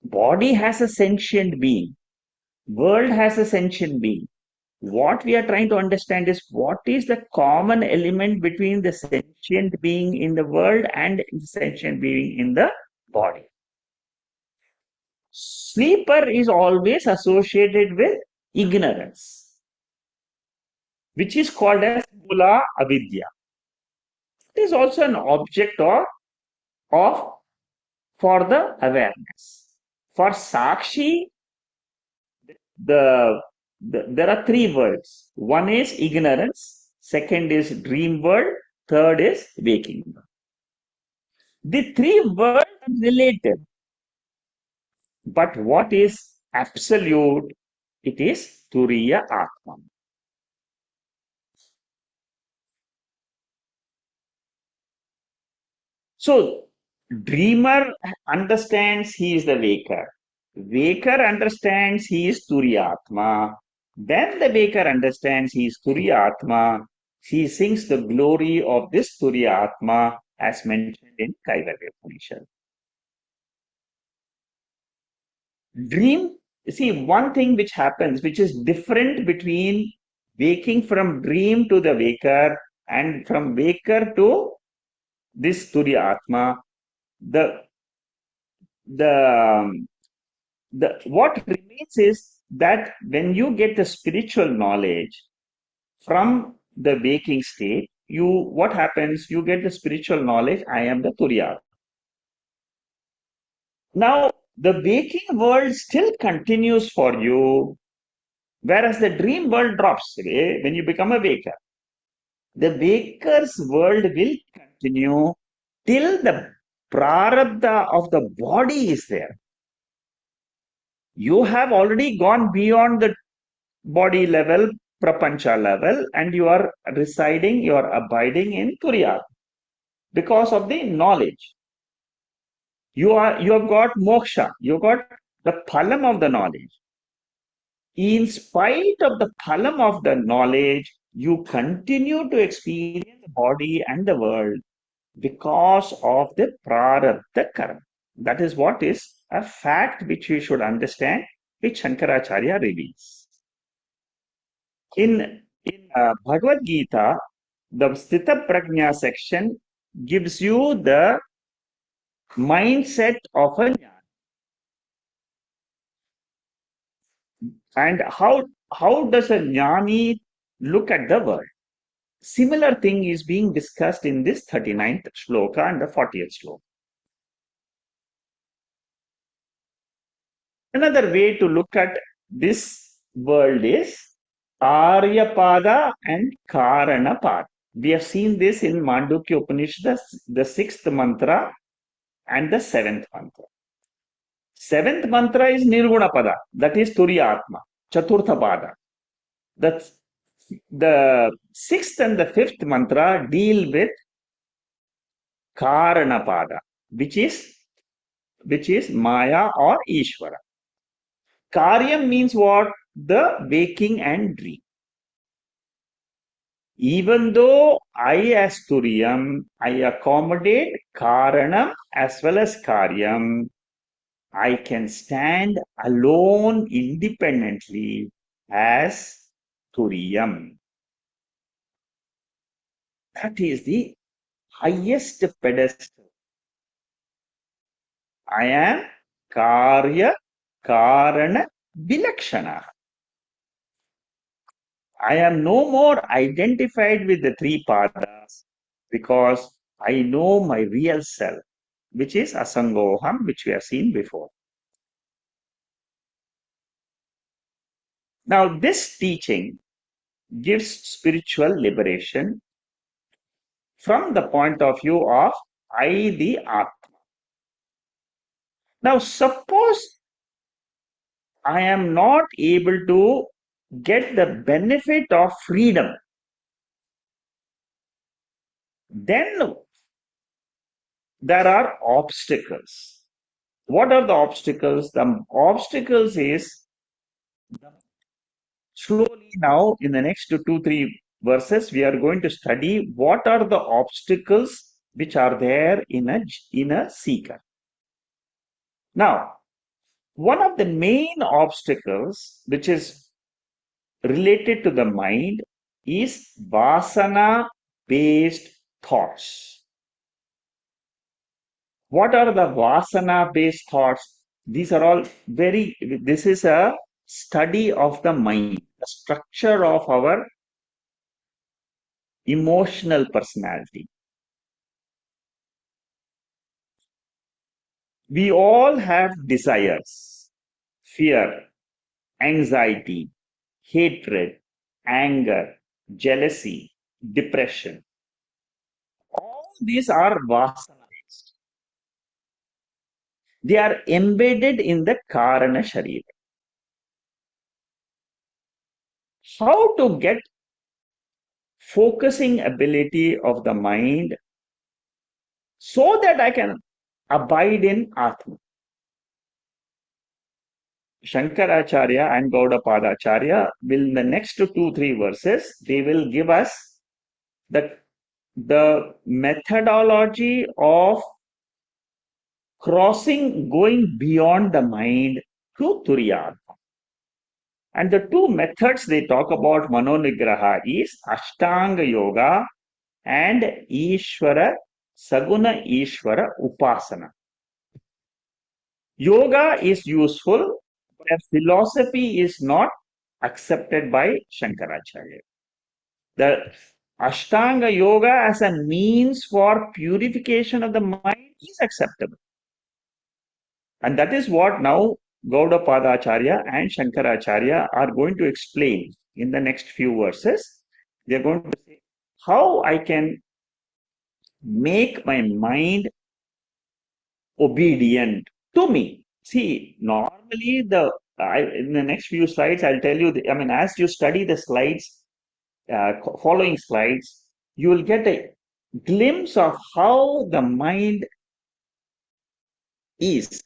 Body has a sentient being. World has a sentient being. What we are trying to understand is what is the common element between the sentient being in the world and the sentient being in the body. Sleeper is always associated with ignorance, which is called as mula avidya. It is also an object of for the awareness. For Sakshi, there are three words. One is ignorance, second is dream world, third is waking world. The three words are related, but what is absolute? It is Turiya Atma. So, dreamer understands he is the waker. Waker understands he is Turyatma. Then the waker understands he is Turyatma. He sings the glory of this Turyatma as mentioned in Kaivalya Upanishad. Dream, see, one thing which happens, which is different between waking from dream to the waker and from waker to this Turyatma, the the what remains is that when you get the spiritual knowledge from the waking state, what happens? You get the spiritual knowledge. I am the Turiya. Now the waking world still continues for you, whereas the dream world drops when you become a waker. The waker's world will continue till the prarabdha of the body is there. You have already gone beyond the body level, prapancha level, and you are residing, you are abiding in Turiya because of the knowledge. You have got moksha, you got the phalam of the knowledge. In spite of the phalam of the knowledge, you continue to experience the body and the world because of the prarabdha karma. That is what is a fact which we should understand, which Shankaracharya reveals. In Bhagavad Gita, the Sthita Prajna section gives you the mindset of a jnana. And how does a jnani look at the world? Similar thing is being discussed in this 39th shloka and the 40th shloka. Another way to look at this world is Aryapada and Karanapada. We have seen this in Mandukya Upanishad, the 6th mantra and the 7th mantra. Seventh mantra is Nirguna Pada, that is Turiya Atma, Chaturtha Pada. The sixth and the fifth mantra deal with Karana Pada, which is Maya or Ishvara. Karyam means what? The waking and dream. Even though I as Turiyam, I accommodate Karanam as well as Karyam, I can stand alone independently as Turiyam. That is the highest pedestal. I am Karya Karana Vilakshana. I am no more identified with the three padas because I know my real self, which is Asangoham, which we have seen before. Now, this teaching gives spiritual liberation from the point of view of I, the Atma. Now, suppose I am not able to get the benefit of freedom, then there are obstacles. What are the obstacles? The obstacles is slowly now in the next two, three verses, we are going to study what are the obstacles which are there in a seeker. Now, one of the main obstacles which is related to the mind is vasana based thoughts. What are the vasana based thoughts? These are all this is a study of the mind, the structure of our emotional personality. We all have desires, fear, anxiety, hatred, anger, jealousy, depression. All these are vasanas. They are embedded in the Karana Sharira. How to get focusing ability of the mind so that I can abide in Atma. Shankaracharya and Gaudapadacharya will in the next two, three verses, they will give us the methodology of going beyond the mind to Turiya. And the two methods they talk about Manonigraha is Ashtanga Yoga and Ishvara, Saguna Ishvara Upasana. Yoga is useful, but philosophy is not accepted by Shankaracharya. The Ashtanga Yoga as a means for purification of the mind is acceptable. And that is what now Gaudapadacharya and Shankaracharya are going to explain in the next few verses. They're going to say how I can make my mind obedient to me. See, normally in the next few slides, I'll tell you, as you study the slides, following slides, you will get a glimpse of how the mind is.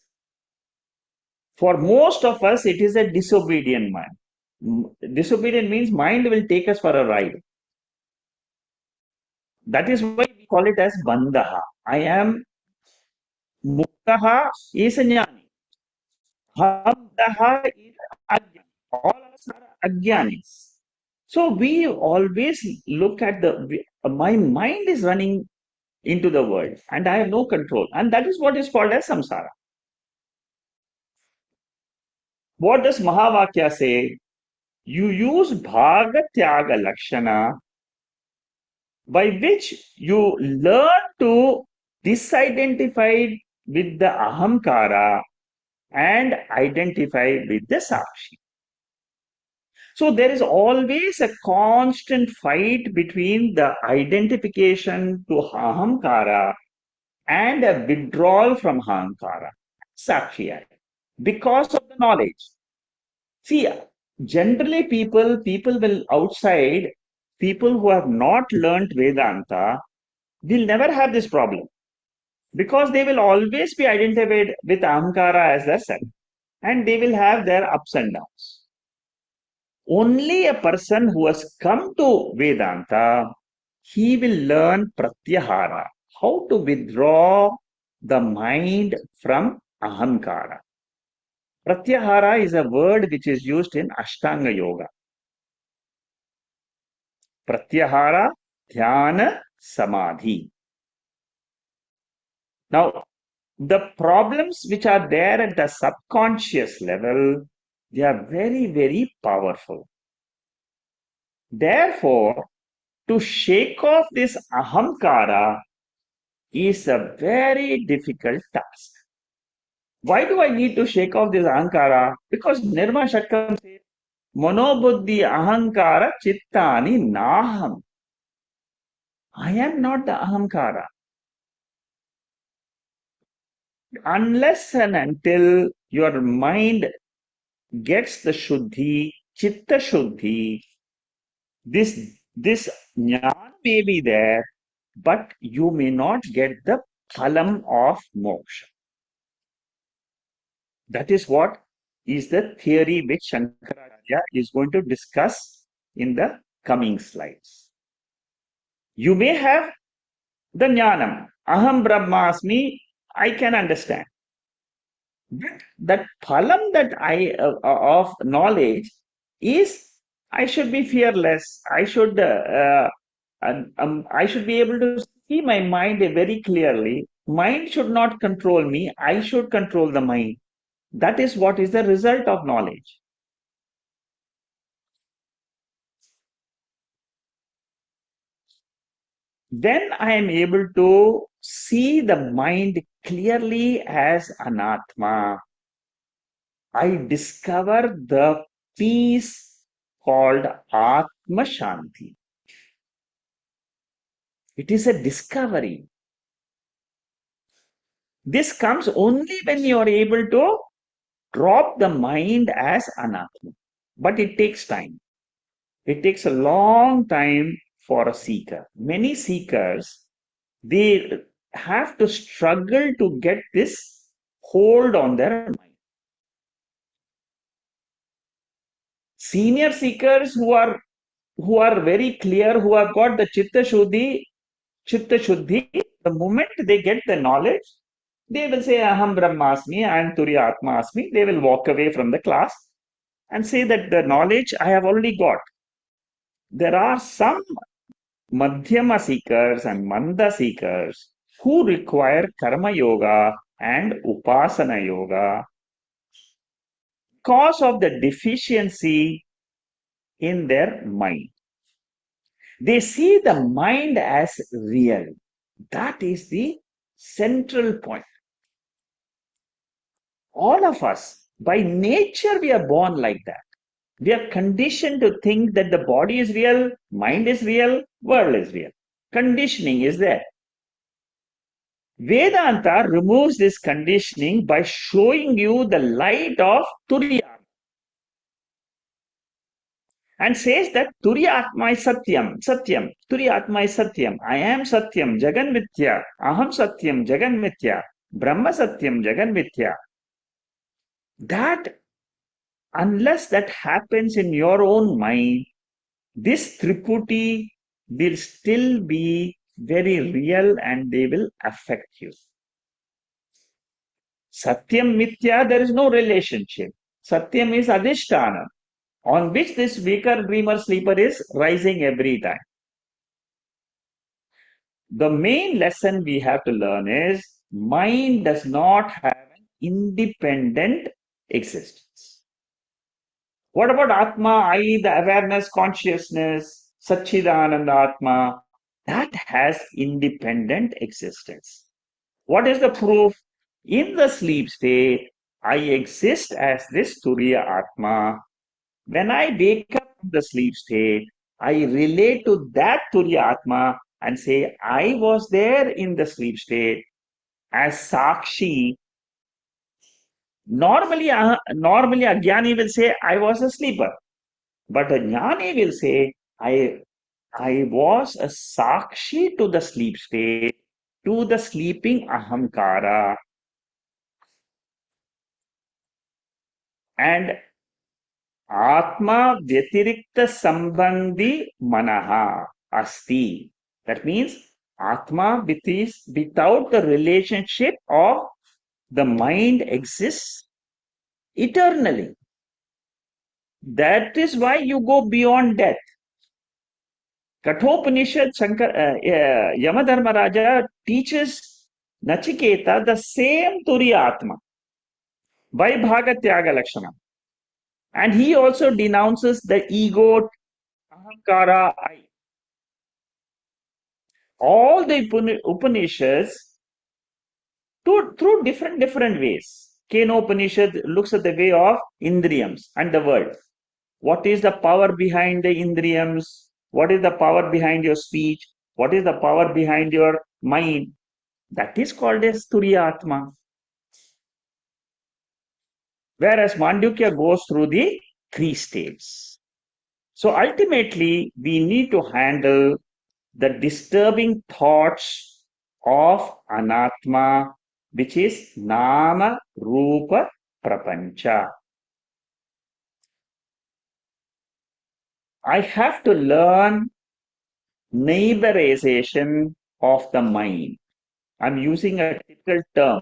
For most of us, it is a disobedient mind. Disobedient means mind will take us for a ride. That is why we call it as bandhaha. I am muktaha is a jnani. Hamdaha is ajnani. All of us are ajnanis. So we always look at my mind is running into the world and I have no control. And that is what is called as samsara. What does Mahavakya say? You use Bhaga Tyaga Lakshana by which you learn to disidentify with the Ahamkara and identify with the Sakshi. So there is always a constant fight between the identification to Ahamkara and a withdrawal from Ahamkara, Sakshi. because of the knowledge. See, generally people will outside, people who have not learnt Vedanta will never have this problem because they will always be identified with Ahamkara as their self and they will have their ups and downs. Only a person who has come to Vedanta, he will learn Pratyahara, how to withdraw the mind from Ahamkara. Pratyahara is a word which is used in Ashtanga Yoga. Pratyahara, Dhyana, Samadhi. Now, the problems which are there at the subconscious level, they are very, very powerful. Therefore, to shake off this ahamkara is a very difficult task. Why do I need to shake off this ahamkara? Because Nirma Shakam says, Monobuddhi ahankara chittani naham. I am not the ahamkara. Unless and until your mind gets the shuddhi, chitta shuddhi, this jnana may be there, but you may not get the phalam of moksha. That is what is the theory which Shankaracharya is going to discuss in the coming slides. You may have the jnanam, aham brahmasmi, I can understand. But that phalam that of knowledge is I should be fearless. I should be able to see my mind very clearly. Mind should not control me. I should control the mind. That is what is the result of knowledge. When I am able to see the mind clearly as anatma, I discover the peace called Atma Shanti. It is a discovery. This comes only when you are able to drop the mind as anatma. But it takes time. It takes a long time for a seeker. Many seekers, they have to struggle to get this hold on their mind. Senior seekers who are very clear, who have got the chitta shuddhi, the moment they get the knowledge, they will say aham brahmasmi and turiya atma asmi. They will walk away from the class and say that the knowledge I have already got. There are some madhyama seekers and manda seekers who require karma yoga and upasana yoga because of the deficiency in their mind. They see the mind as real. That is the central point. All of us, by nature, we are born like that. We are conditioned to think that the body is real, mind is real, world is real. Conditioning is there. Vedanta removes this conditioning by showing you the light of Turiya and says that Turiya Atma is Satyam, Satyam, Turiya Atma is Satyam, I am Satyam, Jagan Mithya, Aham Satyam, Jagan Mithya, Brahma Satyam, Jagan Mithya. That, unless that happens in your own mind, this Triputi will still be very real and they will affect you. Satyam Mithya, there is no relationship. Satyam is Adhisthana, on which this weaker dreamer sleeper is rising every time. The main lesson we have to learn is mind does not have an independent existence. What about Atma, I, the awareness, consciousness, Satchidananda Atma? That has independent existence. What is the proof? In the sleep state, I exist as this Turiya Atma. When I wake up from the sleep state, I relate to that Turiya Atma and say, I was there in the sleep state as Sakshi. Normally a jnani will say, I was a sleeper. But a jnani will say, I was a sakshi to the sleep state, to the sleeping ahamkara. And Atma Vyatirikta Sambandhi Manaha Asti. That means Atma without the relationship of the mind exists eternally. That is why you go beyond death. Kathopanishad Yamadharmaraja teaches Nachiketa the same Turiya Atma by Bhagatyaga Lakshana. And he also denounces the ego, ahankara, I. All the Upanishads through different ways. Keno Upanishad looks at the way of Indriyams and the world. What is the power behind the Indriyams? What is the power behind your speech? What is the power behind your mind? That is called as Turiya Atma. Whereas Mandukya goes through the three states. So ultimately, we need to handle the disturbing thoughts of Anatma, which is Nama Rupa Prapancha. I have to learn neighborization of the mind. I'm using a typical term,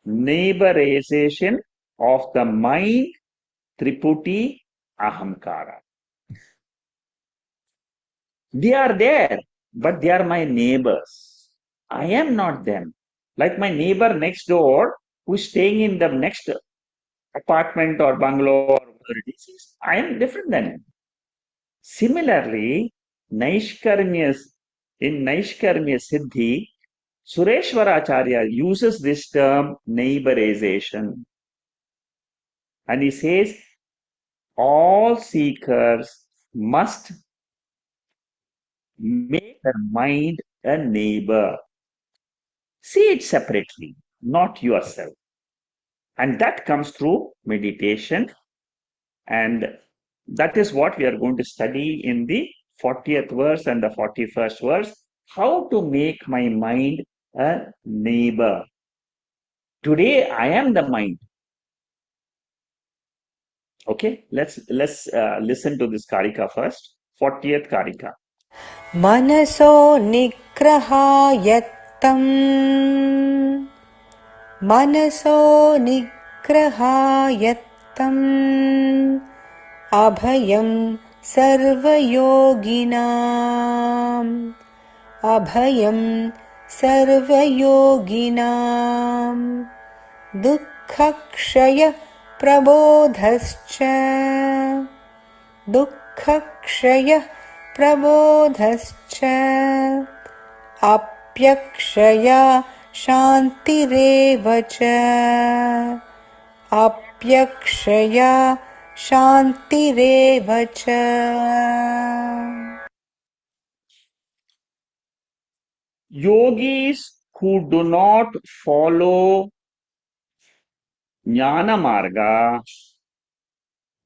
neighborization of the mind, Triputi Ahamkara. They are there, but they are my neighbors. I am not them. Like my neighbor next door who is staying in the next apartment or bungalow or whatever it is, I am different than him. Similarly, in Naishkarmya Siddhi, Sureshwaracharya uses this term neighborization. And he says, all seekers must make their mind a neighbor. See it separately, not yourself. And that comes through meditation. And that is what we are going to study in the 40th verse and the 41st verse. How to make my mind a neighbor. Today, I am the mind. Okay, let's listen to this Karika first. 40th Karika. मनसो निग्रहायत्तम् मनसो निग्रहायत्तम् अभयं सर्वयोगिनाम् अभयं सर्वयोगिनाम् दुःखक्षय प्रबोधश्च दुःखक्षय प्रबोधश्च अप्यक्षया शान्तिरेव च अप्यक्षया शान्तिरेव च. Yogis who do not follow Jnana Marga,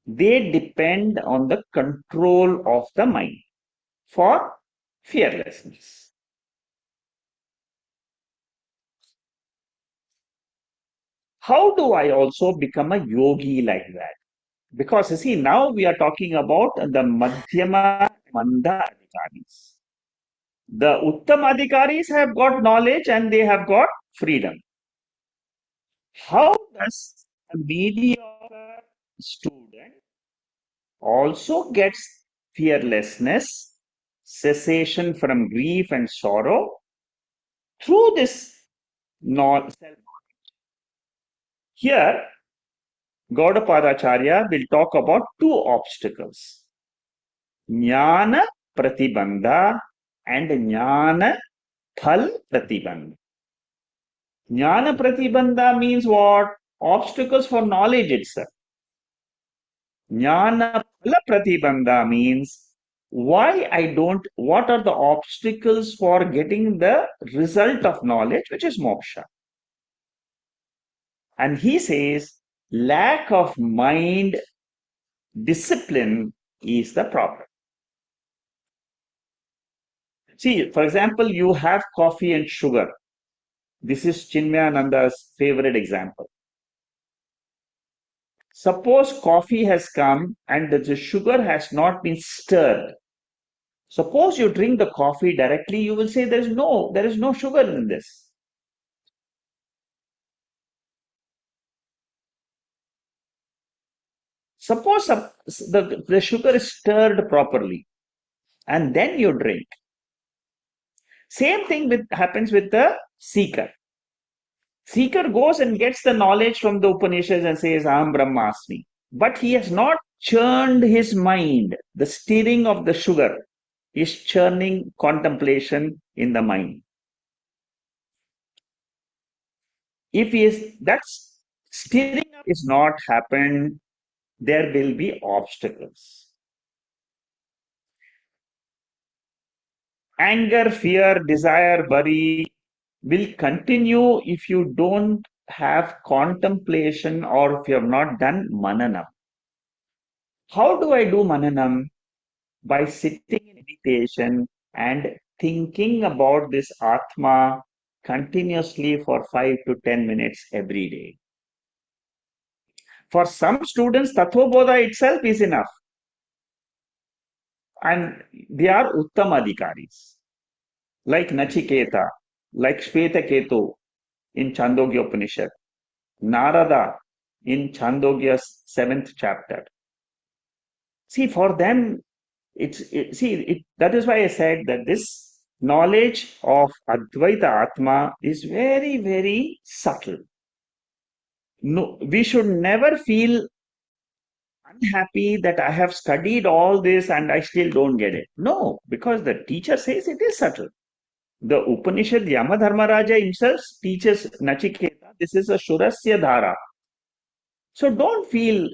they depend on the control of the mind for fearlessness. How do I also become a yogi like that? Because you see, now we are talking about the Madhyama Manda Adhikaris. The Uttam Adhikaris have got knowledge and they have got freedom. How does a mediocre student also gets fearlessness, cessation from grief and sorrow through this self? Here, Gaudapadacharya will talk about two obstacles, Jnana Pratibandha and Jnana Phal Pratibandha. Jnana Pratibandha means what? Obstacles for knowledge itself. Jnana Phala Pratibandha means what are the obstacles for getting the result of knowledge, which is moksha. And he says lack of mind discipline is the problem. See, for example, you have coffee and sugar. This is Chinmayananda's favorite example. Suppose coffee has come and the sugar has not been stirred. Suppose you drink the coffee directly, you will say there is no sugar in this. Suppose the sugar is stirred properly and then you drink. Same thing happens with the seeker. Seeker goes and gets the knowledge from the Upanishads and says, Aham Brahmasmi. But he has not churned his mind. The stirring of the sugar is churning contemplation in the mind. If that stirring up is not happened, there will be obstacles. Anger, fear, desire, worry will continue if you don't have contemplation or if you have not done mananam. How do I do mananam? By sitting in meditation and thinking about this Atma continuously for 5 to 10 minutes every day. For some students, Tattvabodha itself is enough. And they are Uttamadhikaris, like Nachiketa, like Shvetaketu in Chandogya Upanishad, Narada in Chandogya's 7th chapter. See, for them, that is why I said that this knowledge of Advaita Atma is very, very subtle. No, we should never feel unhappy that I have studied all this and I still don't get it. No, because the teacher says it is subtle. The Upanishad Yamadharmaraja himself teaches Nachiketa, this is a Shurasya Dhara. So don't feel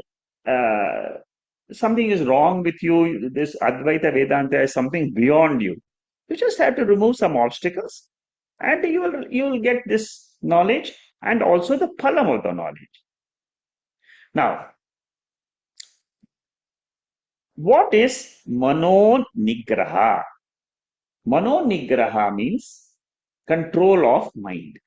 something is wrong with you, this Advaita Vedanta is something beyond you. You just have to remove some obstacles and you will get this knowledge and also the phalam of the knowledge. Now, what is Mano Nigraha? Mano Nigraha means control of mind.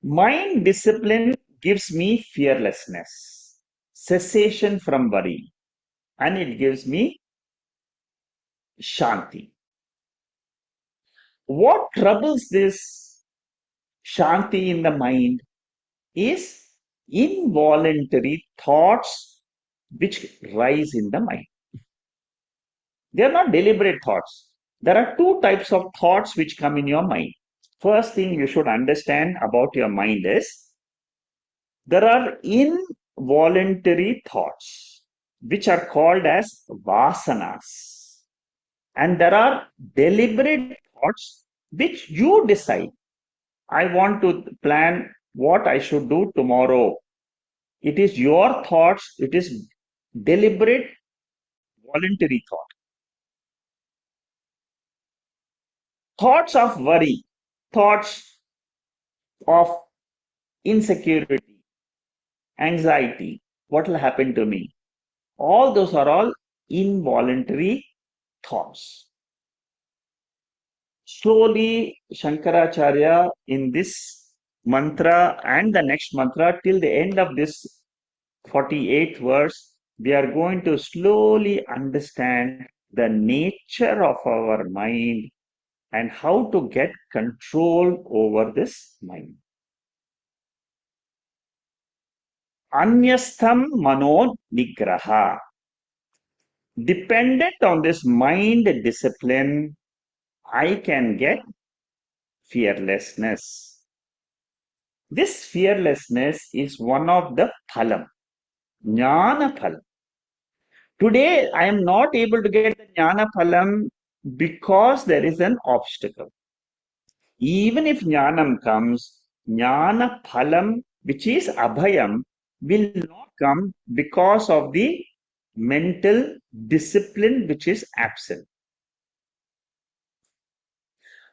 Mind discipline gives me fearlessness, cessation from worry, and it gives me Shanti. What troubles this Shanti in the mind is involuntary thoughts which rise in the mind. They are not deliberate thoughts. There are two types of thoughts which come in your mind. First thing you should understand about your mind is there are involuntary thoughts which are called as vasanas. And there are deliberate thoughts which you decide. I want to plan what I should do tomorrow. It is your thoughts, it is deliberate, voluntary thought. Thoughts of worry, thoughts of insecurity, anxiety, what will happen to me? All those are all involuntary thoughts. Slowly, Shankaracharya in this mantra and the next mantra till the end of this 48th verse, we are going to slowly understand the nature of our mind and how to get control over this mind. Anyastham mano nigraha. Dependent on this mind discipline, I can get fearlessness. This fearlessness is one of the phalam, jnana phalam. Today, I am not able to get the jnana phalam because there is an obstacle. Even if jnanam comes, jnana phalam, which is abhayam, will not come because of the mental discipline which is absent.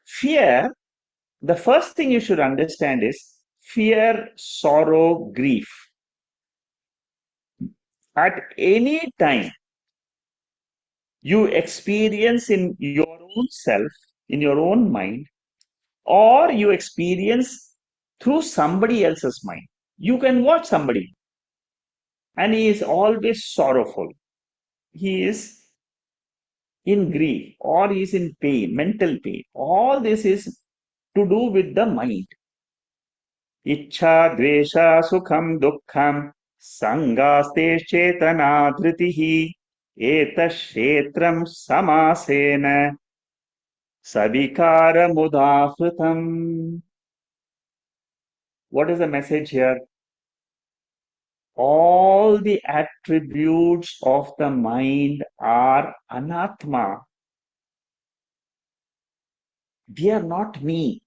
Fear, the first thing you should understand is fear, sorrow, grief. At any time you experience in your own self, in your own mind, or you experience through somebody else's mind. You can watch somebody and he is always sorrowful. He is in grief or he is in pain, mental pain. All this is to do with the mind. Ichha, dvesha, sukham, dukkham, sangaste chetana dhritihi, etashetram samasena, savikara mudafritam. What is the message here? All the attributes of the mind are anatma. They are not me.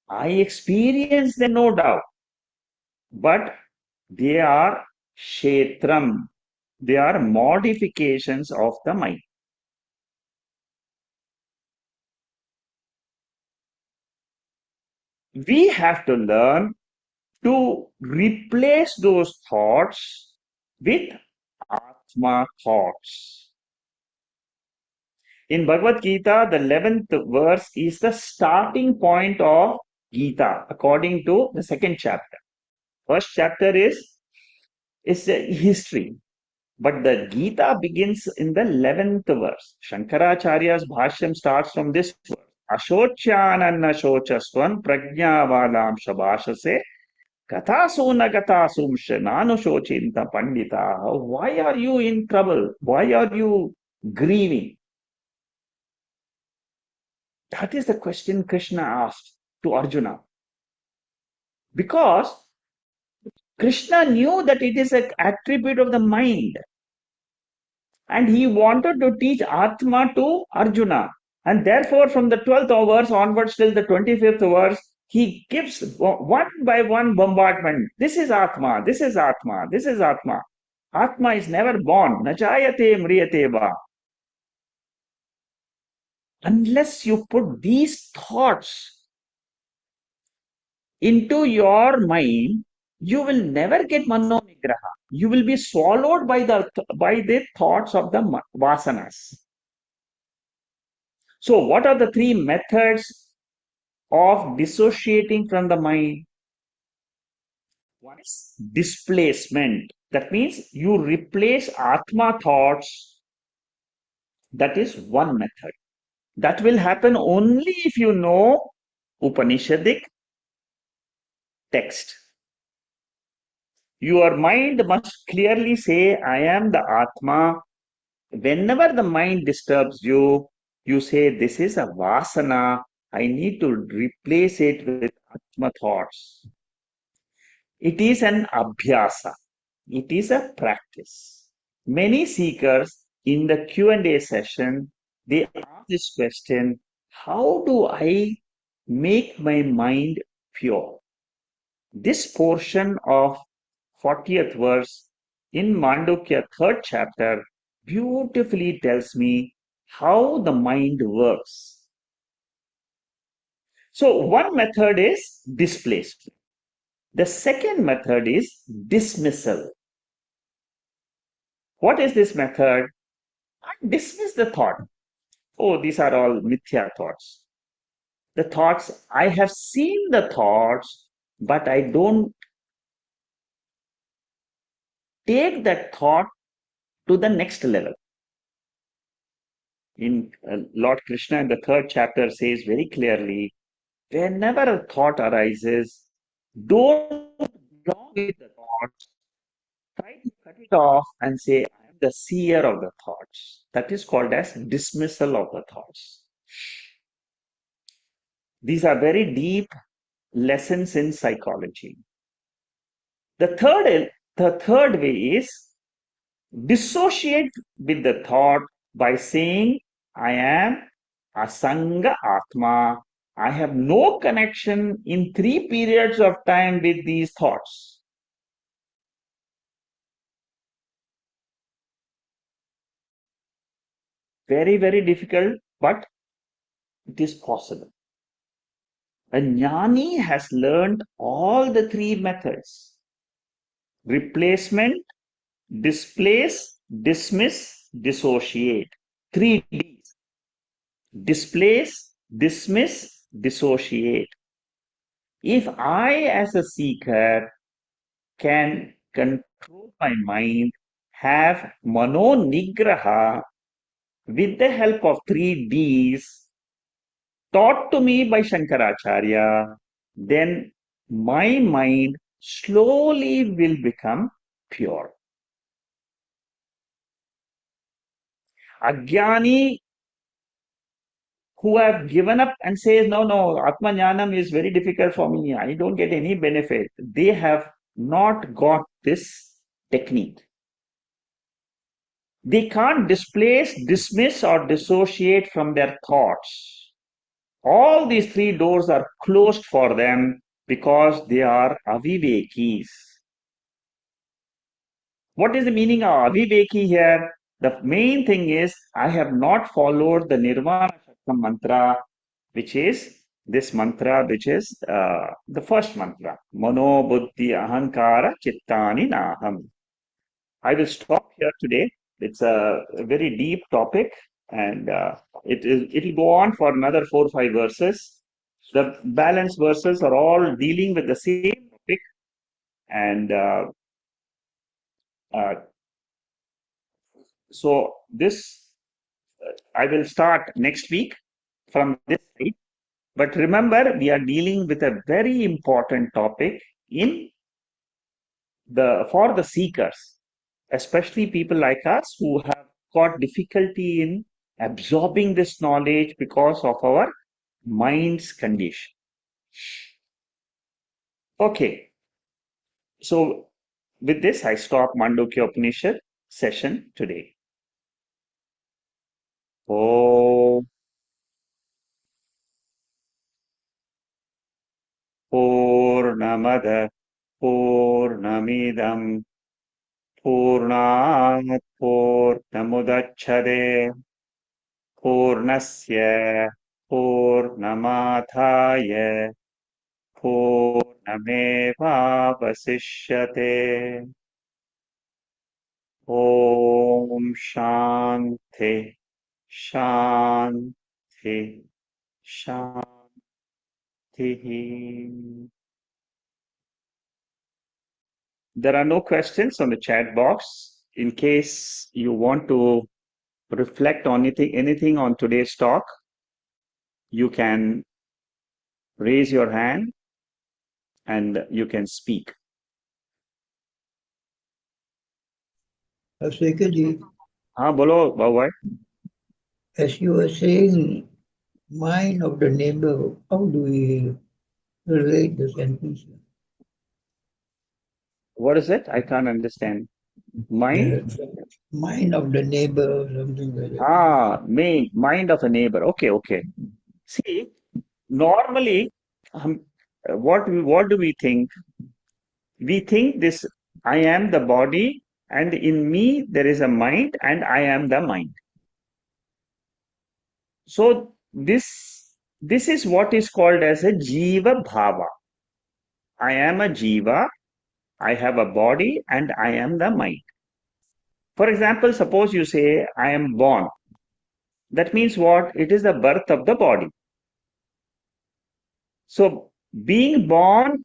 I experience them, no doubt, but they are kshetram. They are modifications of the mind. We have to learn to replace those thoughts with Atma thoughts. In Bhagavad Gita, the 11th verse is the starting point of Gita, according to the second chapter. First chapter is a history, but the Gita begins in the 11th verse. Shankaracharya's Bhashyam starts from this verse. Ashocyananna shochaswan prajnavalam shabashase kathasuna kathasumsha nanushocinta pandita. Why are you in trouble? Why are you grieving? That is the question Krishna asked to Arjuna. Because Krishna knew that it is an attribute of the mind. And he wanted to teach Atma to Arjuna. And therefore, from the 12th verse onwards till the 25th verse, he gives one by one bombardment. This is Atma, this is Atma, this is Atma. Atma is never born. Najayate mriyate va. Unless you put these thoughts into your mind, you will never get manonigraha. You will be swallowed by the thoughts of the vasanas. So, what are the three methods of dissociating from the mind? One is displacement. That means you replace Atma thoughts. That is one method. That will happen only if you know Upanishadic text. Your mind must clearly say, I am the Atma. Whenever the mind disturbs you, you say, this is a vasana. I need to replace it with Atma thoughts. It is an abhyasa. It is a practice. Many seekers in the Q&A session, they ask this question, how do I make my mind pure? This portion of 40th verse in Mandukya 3rd chapter beautifully tells me how the mind works. So one method is displacement. The second method is dismissal. What is this method? I dismiss the thought. Oh, these are all mithya thoughts. The thoughts, I have seen the thoughts, but I don't take that thought to the next level. In Lord Krishna in the 3rd chapter says very clearly, whenever a thought arises, don't belong with the thoughts. Try to cut it off and say, I am the seer of the thoughts. That is called as dismissal of the thoughts. These are very deep lessons in psychology. The third way is dissociate with the thought by saying, I am Asanga Atma. I have no connection in 3 periods of time with these thoughts. Very, very difficult, but it is possible. A jnani has learned all the three methods: replacement, displace, dismiss, dissociate. Three Ds: displace, dismiss, dissociate. If I, as a seeker, can control my mind, have mano nigraha with the help of three Ds taught to me by Shankaracharya, then my mind slowly will become pure. Ajnani who have given up and says, no, no, Atma Jnanam is very difficult for me. I don't get any benefit. They have not got this technique. They can't displace, dismiss, or dissociate from their thoughts. All these three doors are closed for them because they are avivekis. What is the meaning of aviveki here? The main thing is I have not followed the Nirvana Shaktam mantra, which is this mantra, which is the first mantra. Mano buddhi ahankara chittani naham. I will stop here today. It's a very deep topic, and it'll go on for another 4 or 5 verses. The balanced verses are all dealing with the same topic, and uh, so this I will start next week from this side. But remember, we are dealing with a very important topic in for the seekers, especially people like us who have got difficulty in absorbing this knowledge because of our mind's condition. Okay, so with this, I stop Mandukya Upanishad session today. Oh, Purnamada Purnamidam Purnat Purnamudachade Purnasya Purnamadhaya Purnamevavasishyate. Om Shanti Shanti Shanti. There are no questions on the chat box. In case you want to reflect on anything on today's talk, you can raise your hand and you can speak. Sekhaji, Bolo, Bhai. as you were saying, mind of the neighbor, how do we relate the sentence? What is it? I can't understand. Mind? Mind of the neighbor or something like that. Mind of a neighbor. Okay. See, normally, what do we think? We think this, I am the body, and in me there is a mind, and I am the mind. So this is what is called as a jiva bhava. I am a jiva, I have a body, and I am the mind. For example, suppose you say, I am born. That means what? It is the birth of the body. So being born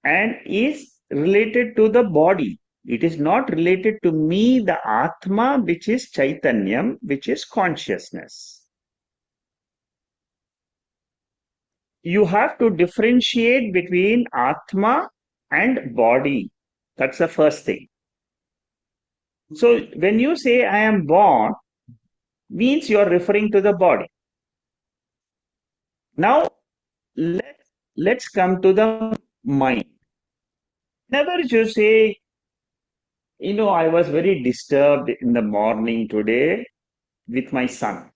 and is related to the body. It is not related to me, the Atma, which is Chaitanyam, which is consciousness. You have to differentiate between Atma and body. That's the first thing. So when you say I am born, means you are referring to the body. Now let's come to the mind. Whenever you say, I was very disturbed in the morning today with my son.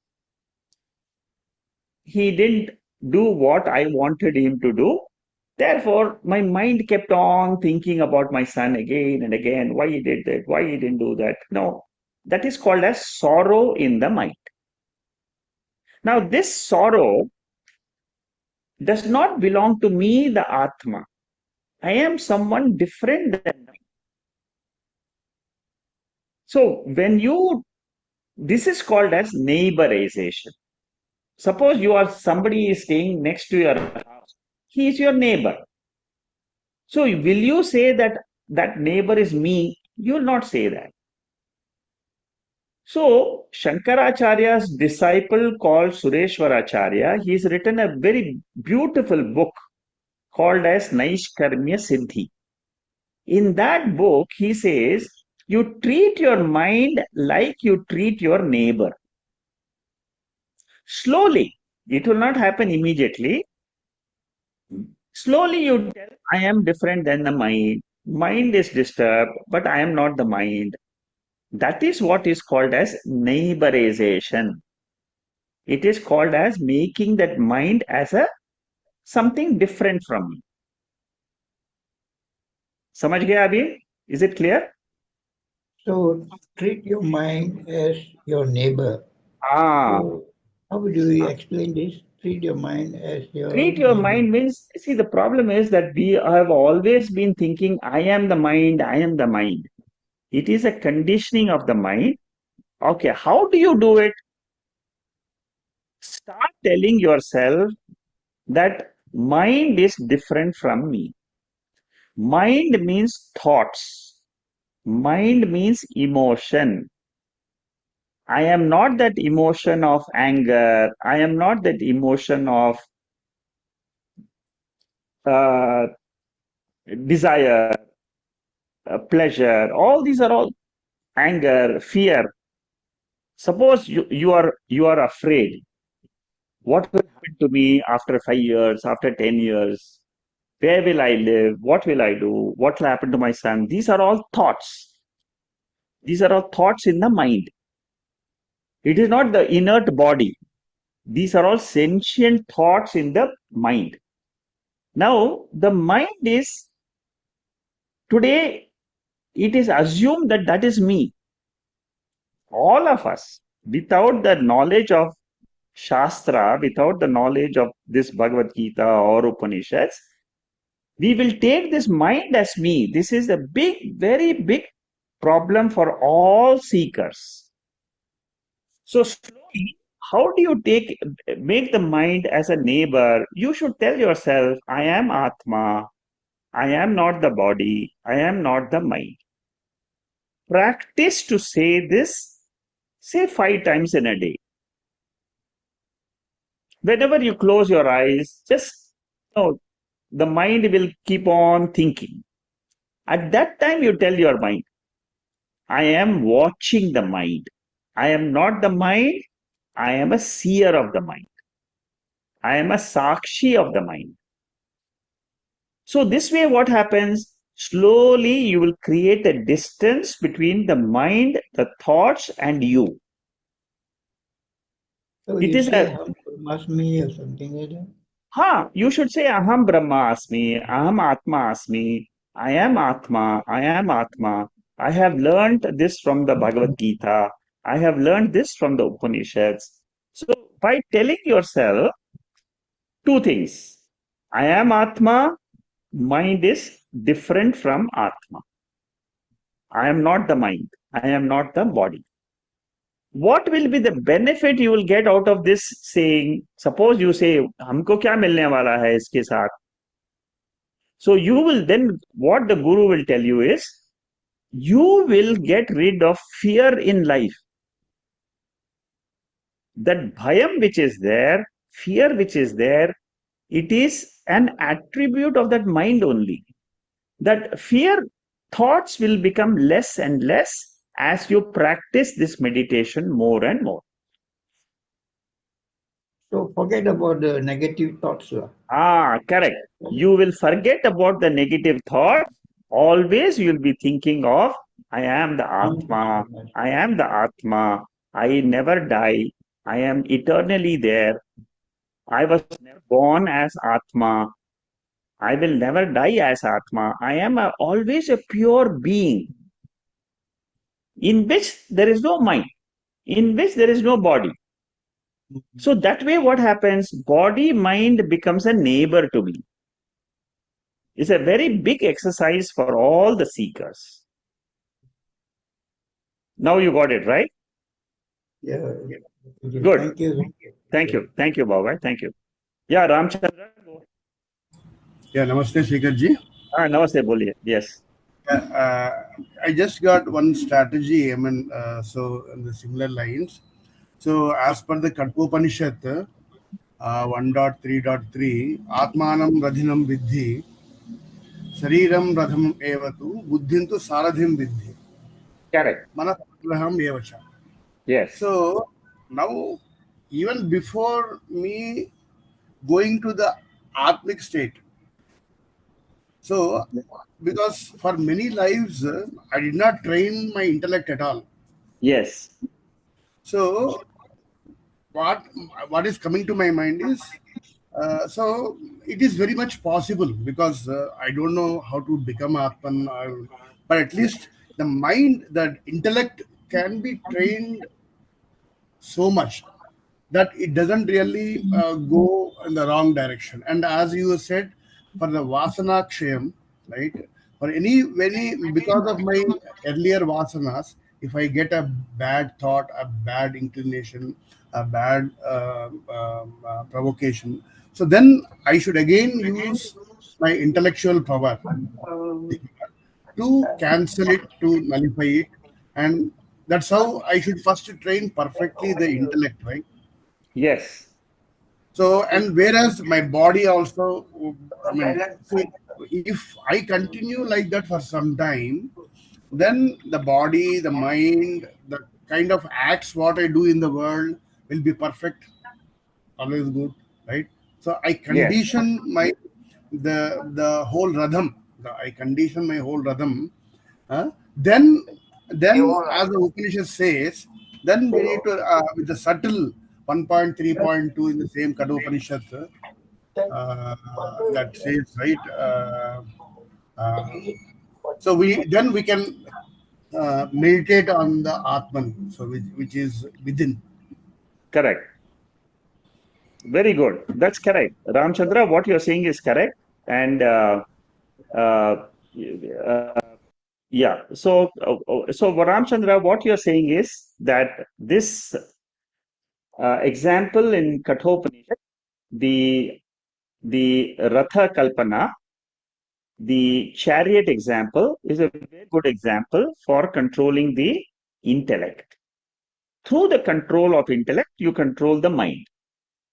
He didn't do what I wanted him to do. Therefore, my mind kept on thinking about my son again and again, why he did that, why he didn't do that. No, that is called as sorrow in the mind. Now, this sorrow does not belong to me, the Atma. I am someone different than me. So this is called as neighborization. Suppose somebody is staying next to your house. He is your neighbor. So will you say that that neighbor is me? You will not say that. So Shankaracharya's disciple called Sureshwaracharya, he's written a very beautiful book called as Naishkarmya Siddhi. In that book, he says, you treat your mind like you treat your neighbor. Slowly, it will not happen immediately. Slowly you tell, I am different than the mind. Mind is disturbed, but I am not the mind. That is what is called as neighborization. It is called as making that mind as a something different from me. समझ गया अभी? Is it clear? So treat your mind as your neighbor. Ah. So how do we explain this? Treat your mind as your Treat your neighbor. mind means, see, the problem is that we have always been thinking, I am the mind, I am the mind. It is a conditioning of the mind. Okay, how do you do it? Start telling yourself that mind is different from me. Mind means thoughts. Mind means emotion. I am not that emotion of anger. I am not that emotion of uh, desire, pleasure. All these are all anger, fear. Suppose you are afraid. What will happen to me after 5 years, after 10 years? Where will I live? What will I do? What will happen to my son? These are all thoughts. These are all thoughts in the mind. It is not the inert body. These are all sentient thoughts in the mind. Now, the mind is today, it is assumed that that is me. All of us, without the knowledge of Shastra, without the knowledge of this Bhagavad Gita or Upanishads, we will take this mind as me. This is a big, very big problem for all seekers. So slowly, how do you make the mind as a neighbor? You should tell yourself, I am Atma. I am not the body. I am not the mind. Practice to say this, say 5 times in a day. Whenever you close your eyes, just know the mind will keep on thinking. At that time, you tell your mind, I am watching the mind. I am not the mind. I am a seer of the mind. I am a sakshi of the mind. So this way, what happens? Slowly, you will create a distance between the mind, the thoughts, and you. So It you is say a Ham Brahmasmi or something like that? you should say Aham Brahma Asmi, Aham Atma Asmi, I am Atma, I am Atma. I have learned this from the Bhagavad Gita. I have learned this from the Upanishads. So by telling yourself two things, I am Atma, mind is different from Atma. I am not the mind. I am not the body. What will be the benefit you will get out of this saying? Suppose you say, हमको क्या मिलने वाला है इसके साथ? So you will then, what the guru will tell you is, you will get rid of fear in life. That bhayam which is there, fear which is there, it is an attribute of that mind only. That fear thoughts will become less and less as you practice this meditation more and more. So forget about the negative thoughts. Correct. You will forget about the negative thought. Always you'll be thinking of, I am the Atma. I am the Atma. I never die. I am eternally there. I was never born as Atma. I will never die as Atma. I am always a pure being in which there is no mind, in which there is no body. So that way, what happens? Body mind becomes a neighbor to me. It's a very big exercise for all the seekers. Now you got it, right? Yeah. Good. Thank you. Thank you. Thank you, Baba. Thank you. Yeah, Ramchandra. Yeah, Namaste, Shekhar ji. Namaste, boliye. Yes. I just got one strategy. I mean, so in the similar lines. So, as per the Kathopanishad, 1.3.3, Atmanam Radhinam Vidhi, Sariram Radham Evatu, Buddhintu Saradhim Vidhi, Correct. Manasagraham Evacha. Yes. So, now, even before me going to the Atmic state, so because for many lives, I did not train my intellect at all. Yes. So what what is coming to my mind is so it is very much possible because I don't know how to become Atman, but at least the mind, that intellect can be trained so much that it doesn't really go in the wrong direction. And as you said, for the vasana kshayam, right? For any because of my earlier vasanas, if I get a bad thought, a bad inclination, a bad provocation, so then I should again use my intellectual power to cancel it, to nullify it, and that's how I should first train perfectly the intellect, right? Yes. So, and whereas my body also, I mean, see, if I continue like that for some time, then the body, the mind, the kind of acts what I do in the world will be perfect, always good, right? So I Yes. condition my the whole radham. I condition my whole radham. Then as the Upanishad says, then we need to with the subtle 1.3.2 in the same Upanishad that says, right. Uh, so we can meditate on the Atman, so which is within. Correct. Very good. That's correct. Ramchandra, what you're saying is correct. And uh, uh, yeah. So Ramchandra, what you're saying is that this example in Kathopanishad, the Ratha Kalpana, the chariot example is a very good example for controlling the intellect. Through the control of intellect, you control the mind.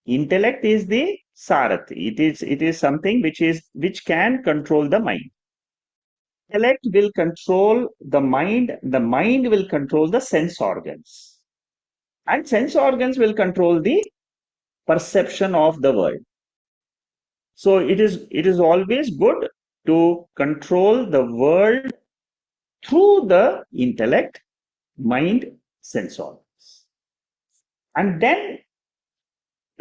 Intellect is the sarathi. It is something which can control the mind. Intellect will control the mind will control the sense organs, and sense organs will control the perception of the world. So it is always good to control the world through the intellect, mind, sense organs. And then,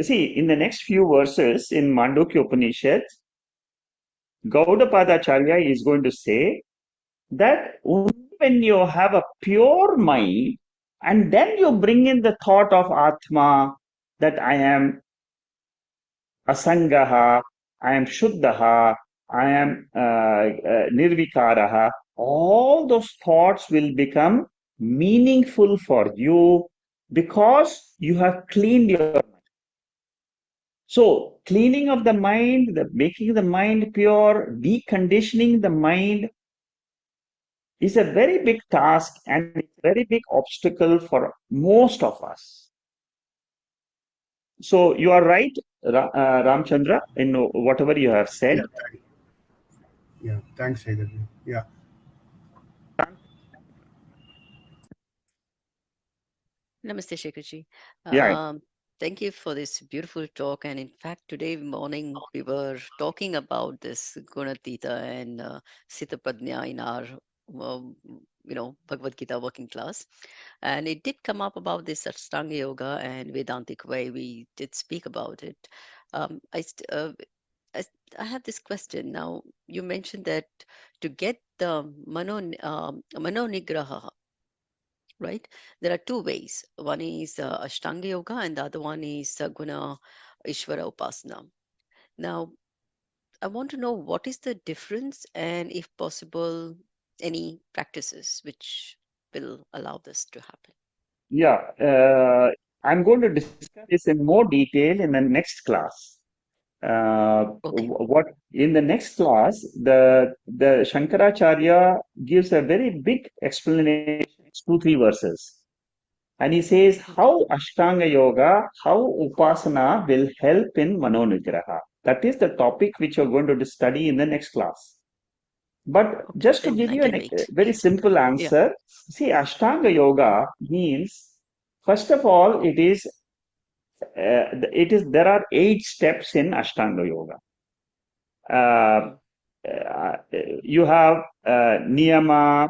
see, in the next few verses in Mandukya Upanishad, Gaudapadacharya is going to say that only when you have a pure mind and then you bring in the thought of Atma, that I am asangaha, I am shuddhaha, I am nirvikaraha, all those thoughts will become meaningful for you because you have cleaned your mind. So, cleaning of the mind, making the mind pure, deconditioning the mind is a very big task and it's a very big obstacle for most of us. So, you are right, Ramchandra, in whatever you have said. Yeah, yeah. Thanks, Heather. Yeah. Namaste, Shekharji. Yeah, Thank you for this beautiful talk. And in fact, today morning we were talking about this Gunatita and Sita Pradnya in our, um, Bhagavad Gita working class. And it did come up about this Ashtanga Yoga and Vedantic way. We did speak about it. Um, I, st- uh, I, I have this question. Now, you mentioned that to get the Mano Nigraha, right? There are two ways. One is Ashtanga Yoga, and the other one is Guna Ishvara Upasana. Now, I want to know what is the difference, and if possible, any practices which will allow this to happen. Yeah, I'm going to discuss this in more detail in the next class. Okay. What in the next class, the Shankaracharya gives a very big explanation, 2, 3 verses, and he says Okay. how Ashtanga Yoga, how Upasana will help in Manonigraha. That is the topic which you're going to study in the next class. But Okay. just to Then give I you can a wait. very simple Yeah. answer, see, Ashtanga Mm, Yoga means, first of all, there are 8 steps in Ashtanga Yoga. Uh, mm, you have niyama,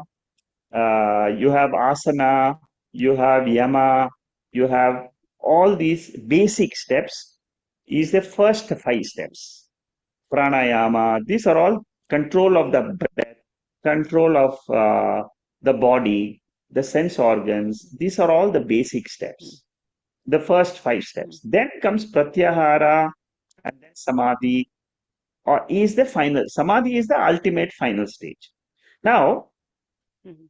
you have asana, you have yama, you have all these basic steps is the first 5 steps. Pranayama, these are all control of the breath, control of the body, the sense organs. These are all the basic mm, steps, the first five mm, steps. Then comes pratyahara and then samadhi, or is the final. Samadhi is the ultimate final stage. Now, mm,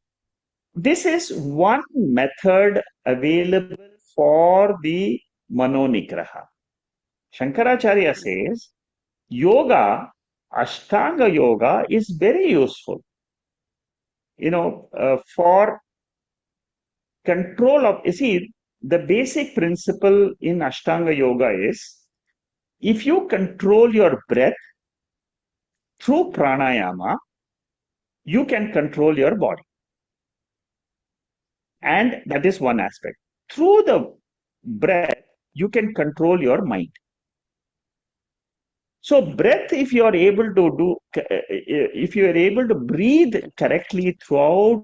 this is one method available for the manonigraha. Shankaracharya mm, says yoga, Ashtanga yoga is very useful, for control of, you see, the basic principle in Ashtanga yoga is if you control your breath through mm, pranayama, you can control your body. mm, And that is one aspect. Through the breath, you can control your mind. So breath, if you are able to do, if you are able to breathe control it. correctly throughout,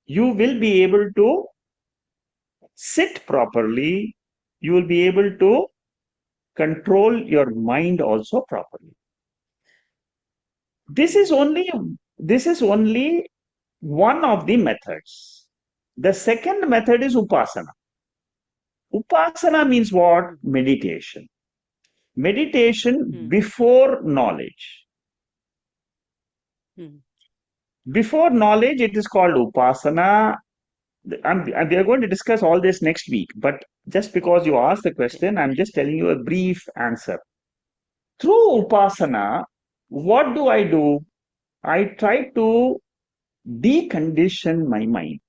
you will be able to sit properly. You will be able to control your mind also properly. This Mm, is only this is only one of the methods. The second method is upasana. Upasana means what? mm, Meditation. Meditation mm, before knowledge. mm, Before knowledge, it is called upasana. We are going to discuss all this next week, but just because you asked the okay. question, I'm just telling you a brief answer. Through Yeah. upasana, what do? I try to decondition my mind.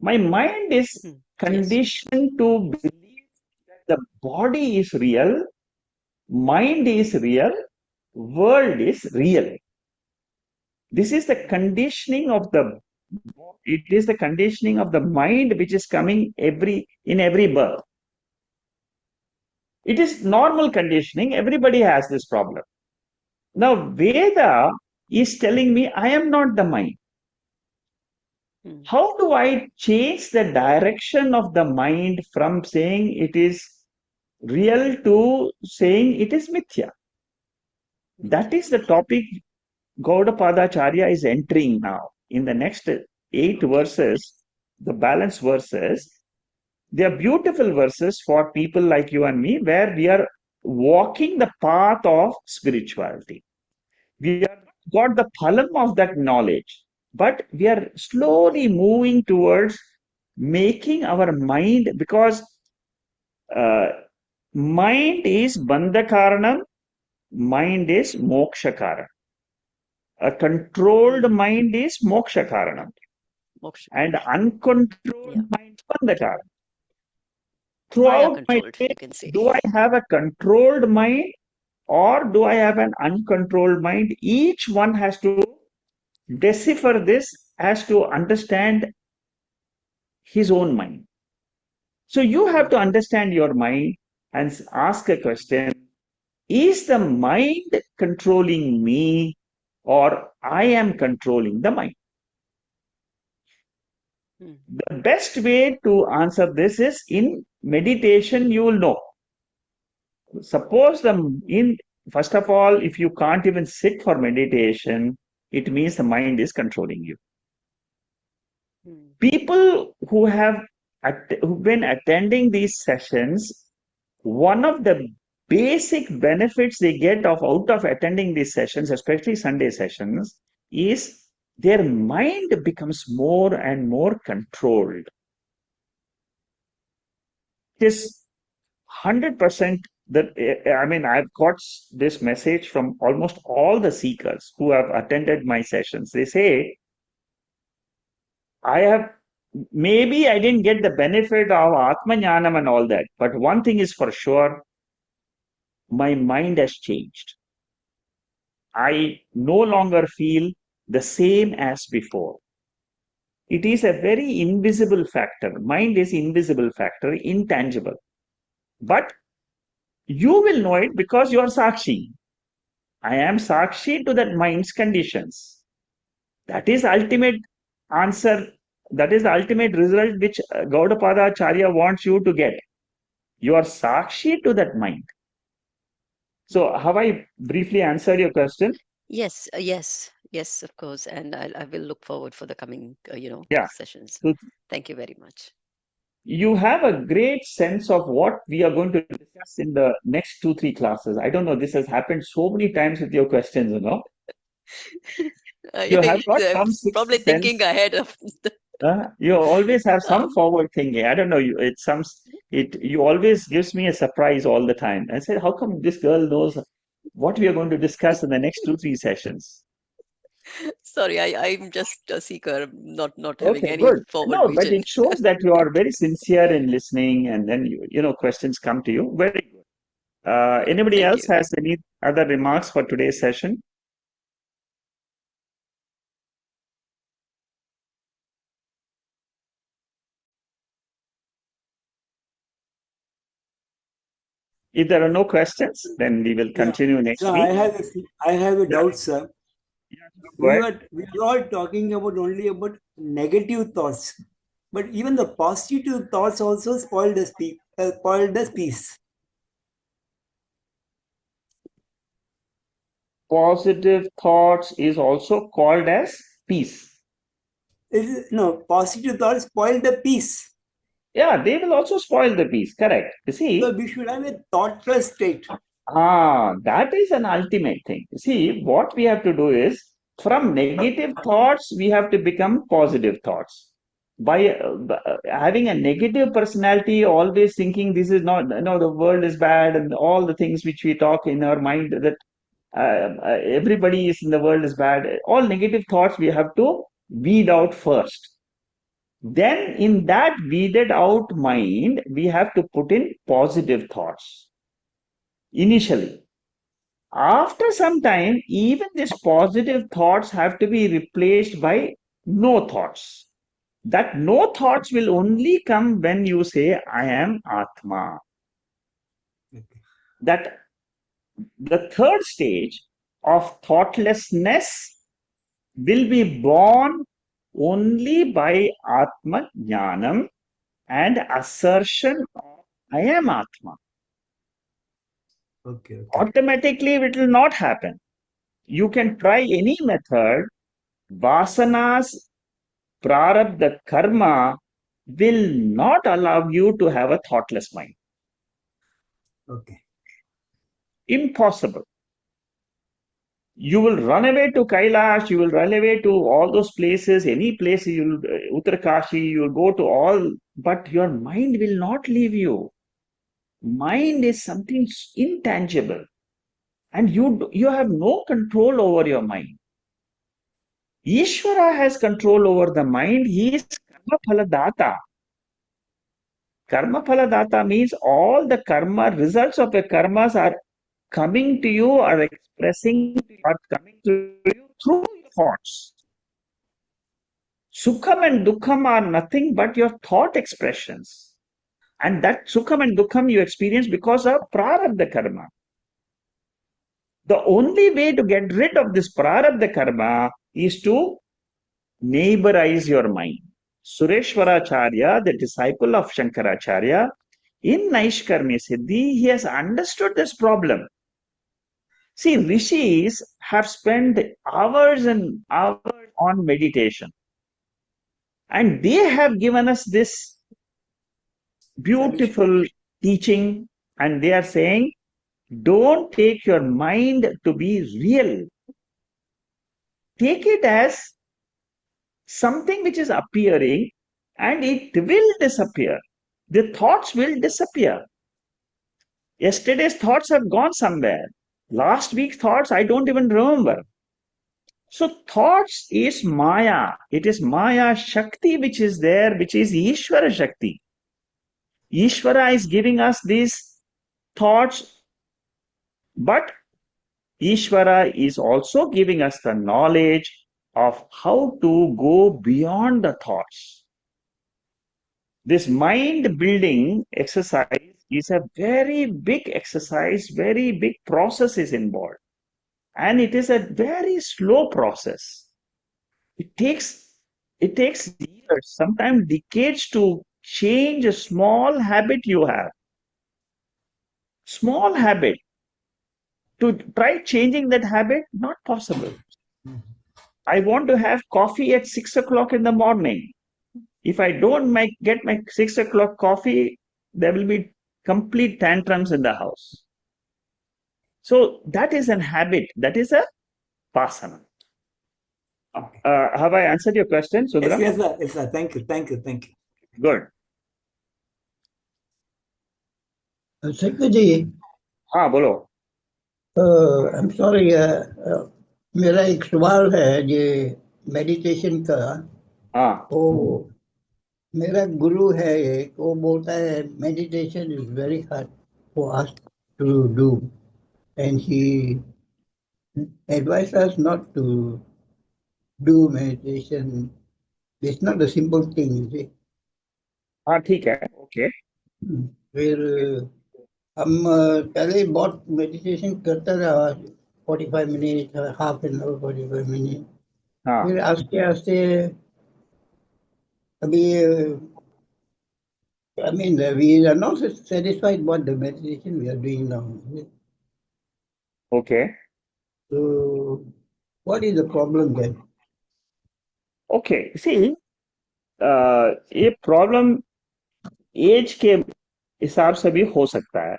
My mind is Mm, yes. conditioned to believe that the body is real, mind is real, world is real. This is the conditioning of the it is the conditioning of the mind which is coming in every birth. It is normal conditioning. Everybody has this problem. Now, Veda is telling me I am not the mind. Mm, How do I change the direction of the mind from saying it is real to saying it is mithya? That Mithya. is the topic Gaudapadacharya is entering now. In the next 8 verses, the balanced verses, they are beautiful verses for people like you and me, where we are walking the path of spirituality. We have got the phalam of that knowledge, but we are slowly moving towards making our mind, because uh, mind is bandha karanam, mind is moksha karanam. A controlled Mm, mind is moksha karanam, moksha. and Yeah. uncontrolled mind is bandha karanam. Maya Throughout my controlled, day, you can say. do I have a controlled mind or do I have an uncontrolled mind? Each one has to decipher this, has to understand his own mind. So you have Mm, to understand your mind and ask a question: is the mind controlling me or I am controlling the mind? mm, The best way to answer this is in meditation, you will know. Suppose mm, in first of all, if you can't even sit for meditation, it means the mind is controlling you. People who've been attending these sessions, one of the basic benefits they get out of attending these sessions, especially Sunday sessions, is their mind becomes more and more controlled. It is 100% that, I mean, I've got this message from almost all the seekers who have attended my sessions. They say, maybe I didn't get the benefit of Atma Jnanam and all that, but one thing is for sure, my mind has changed. I no longer feel the same as before. It is a very invisible factor. Mind is invisible factor, intangible. But you will know it because you are Sakshi. I am Sakshi to that mind's conditions. That is ultimate answer. That is the ultimate result which Gaudapada Acharya wants you to get. You are Sakshi to that mind. So, have I briefly answered your question? Yes, yes, of course. And I will look forward for the coming, Yeah. sessions. So, Thank you very much. you have a great sense of what we are going to discuss in the next 2, 3 classes. I don't know, this has happened so many times with your questions, you know. You have got I'm some sixth probably thinking sense. ahead of You always have some um, forward thinking. I don't know. You always gives me a surprise all the time. I said, how come this girl knows what we are going to discuss in the next 2, 3 sessions? sorry, I'm just a seeker, not having Okay, any good. forward No, but vision. it shows that you are very sincere in listening, and then questions come to you. Very good. Anybody Thank else you. has any other remarks for today's session? If there are no questions, then we will Yeah. continue next So week. I have a Yeah. doubt, sir. Yeah, go ahead. We were all talking about only about negative thoughts, but even the positive thoughts also spoiled the peace. Positive thoughts is also called as peace. No, positive thoughts spoil the peace. Yeah, they will also spoil the peace. Correct. You So see, we should have a thoughtless state. that is an ultimate thing. You see, what we have to do is from negative thoughts, we have to become positive thoughts. By having a negative personality, always thinking this is not, no, the world is bad, and all the things which we talk in our mind that everybody is in the world is bad. All negative thoughts we have to weed out first. Then, in that weeded out mind, we have to put in positive thoughts initially. After some time, even these positive thoughts have to be replaced by no thoughts. That no thoughts will only come when you say, I am Atma. That the third stage of thoughtlessness will be born only by Atma Jnanam and assertion of I am Atma. Okay. Automatically, it will not happen. You can try any method, vasanas, prarabdha karma will not allow you to have a thoughtless mind. Okay. Impossible. You will run away to Kailash, you will run away to all those places, any place, Uttarakashi, you will go to all, but your mind will not leave you. Mind is something intangible, and you have no control over your mind. Ishvara has control over the mind. He is karma phaladata. Karma phaladata means all the karma results of your karmas are coming to you, are expressing, are coming to you through your thoughts. Sukham and Dukham are nothing but your thought expressions. And that Sukham and Dukham you experience because of prarabdha karma. The only way to get rid of this prarabdha karma is to neighborize your mind. Sureshwaracharya, the disciple of Shankaracharya, in Naishkarmya Siddhi, he has understood this problem. See, rishis have spent hours and hours on meditation. And they have given us this beautiful teaching, and they are saying, don't take your mind to be real. Take it as something which is appearing and it will disappear. The thoughts will disappear. Yesterday's thoughts have gone somewhere. Last week's thoughts, I don't even remember. So thoughts is Maya. It is Maya Shakti which is there, which is Ishvara Shakti. Ishvara is giving us these thoughts, but Ishvara is also giving us the knowledge of how to go beyond the thoughts. This mind building exercise is a very big exercise, very big process is involved. And it is a very slow process. It takes years, sometimes decades to change a small habit you have. Small habit. To try changing that habit, not possible. I want to have coffee at 6 o'clock in the morning. If I don't get my 6 o'clock coffee, there will be complete tantrums in the house. So that is an habit. That is a pasana. Okay. Have I answered your question, Sudra? Yes, sir. Yes, sir. Thank you. Good. Secretary, हाँ बोलो. I'm sorry, मेरा एक सवाल है ये meditation का. हाँ. तो मेरा गुरु है एक, वो बोलता है meditation is very hard for us to do, and he advised us not to do meditation. It's not a simple thing, you see. हाँ ठीक है. ओके. फिर हम पहले बहुत मेडिटेशन करता रहा, 45 minute, half an hour, 45 minute. हाँ. फिर आस्ते आस्ते अभी I mean, we are not satisfied what the meditation we are doing now. Okay. So, what is the problem then? Okay. See, ये प्रॉब्लम एज के हिसाब से भी हो सकता है.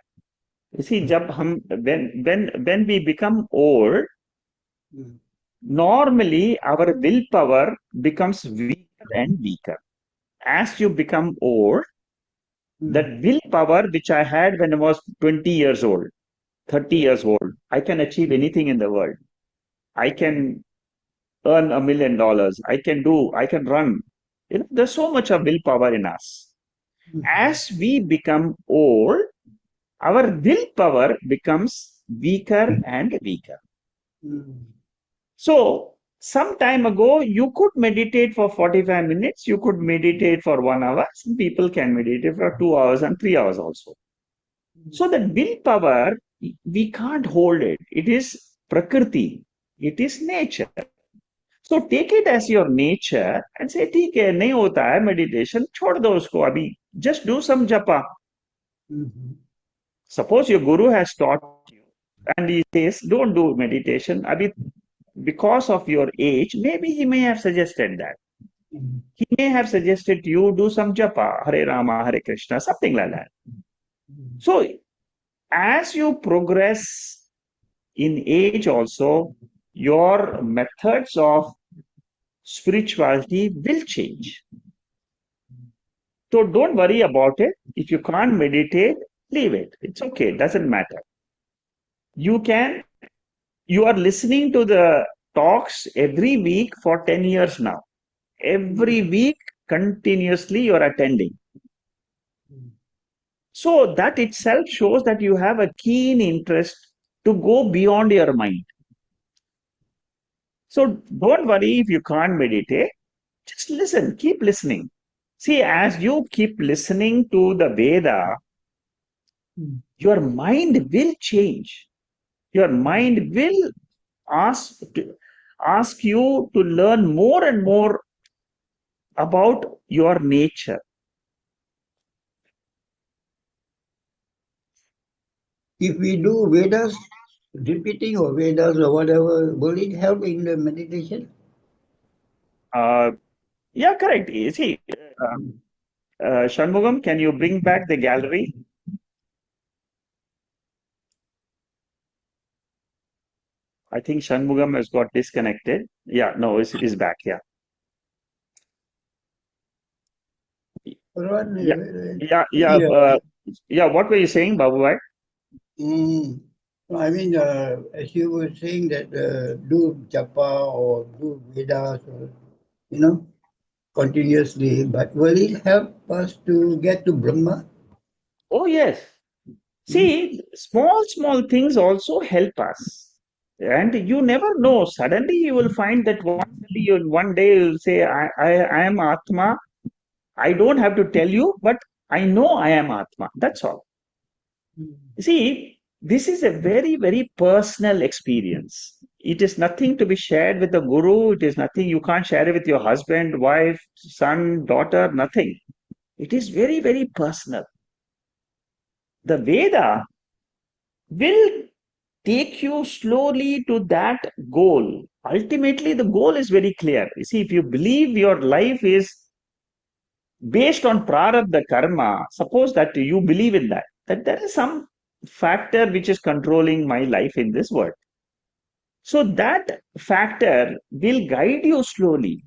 See, जब हम when we become old, normally our willpower becomes weaker and weaker. As you become old, that willpower which I had when I was 20 years old, 30 years old, I can achieve anything in the world. I can earn $1 million. I can run. There's so much of willpower in us. As we become old, our willpower becomes weaker and weaker. So, some time ago, you could meditate for 45 minutes, you could meditate for 1 hour. Some people can meditate for 2 hours and 3 hours also. So, that willpower, we can't hold it. It is Prakriti, it is nature. So, take it as your nature and say, ठीक है, नहीं होता है meditation, छोड़ दो उसको अभी. Just do some japa. Suppose your guru has taught you and he says, don't do meditation. Abhi, because of your age, maybe he may have suggested that. He may have suggested you do some japa, Hare Rama, Hare Krishna, something like that. So, as you progress in age also, your methods of spirituality will change. So don't worry about it. If you can't meditate, leave it. It's okay. It doesn't matter. You are listening to the talks every week for 10 years now. Every week, continuously, you are attending. So that itself shows that you have a keen interest to go beyond your mind. So don't worry if you can't meditate. Just listen. Keep listening. See, as you keep listening to the Veda, your mind will change. Your mind will ask you to learn more and more about your nature. If we do Vedas, repeating or Vedas or whatever, will it help in the meditation? Yeah, correct. You see, Shanmugam, can you bring back the gallery? I think Shanmugam has got disconnected. Yeah, no, it's back. Yeah. Yeah, yeah, yeah. Yeah. Yeah, what were you saying, Babu Bhai? I mean, as you were saying that do japa or do Vedas or, you know, continuously, but will it help us to get to Brahma? Oh, yes. See, small things also help us. And you never know. Suddenly you will find that one day you'll say, I am Atma. I don't have to tell you, but I know I am Atma. That's all. See, this is a very personal experience. It is nothing to be shared with the guru. It is nothing, you can't share it with your husband, wife, son, daughter, nothing. It is very personal. The Veda will take you slowly to that goal. Ultimately, the goal is very clear. You see, if you believe your life is based on prarabdha karma, suppose that you believe in that there is some factor which is controlling my life in this world. So that factor will guide you slowly.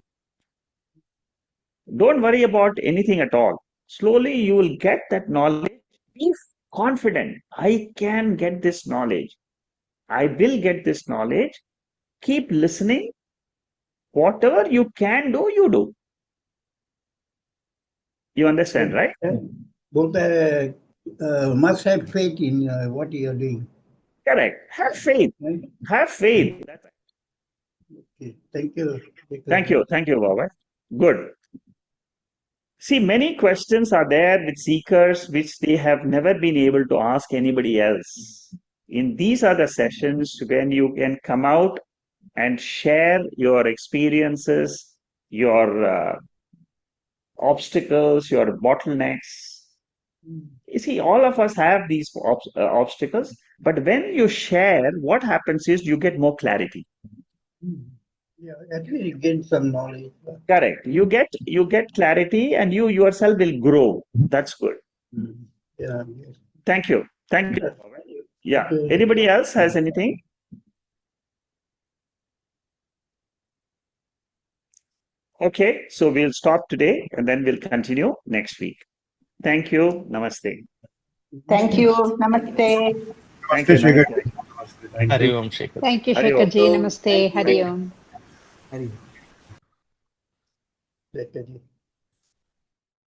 Don't worry about anything at all. Slowly you will get that knowledge. Be confident. I can get this knowledge. I will get this knowledge. Keep listening. Whatever you can do, you do. You understand, right? Both must have faith in what you are doing. Correct. Have faith. Right? Have faith. Okay. Thank you. Thank you. Thank you, Baba. Good. See, many questions are there with seekers which they have never been able to ask anybody else. In these are the sessions when you can come out and share your experiences, your obstacles, your bottlenecks. You see, all of us have these obstacles, but when you share, what happens is you get more clarity. Yeah, at least you gain some knowledge. Correct. You get clarity, and you yourself will grow. That's good. Yeah. Yes. Thank you. Thank you. Yeah. Anybody else has anything? Okay, so we'll stop today and then we'll continue next week. Thank you. Namaste. Thank you. Namaste. Thank Namaste, you. Shekhar. Namaste. Thank Hari you. Om Shekhar. Thank you, Hari Om. Shekharji. Namaste. Thank you. Hari Om. Hari. Thank you.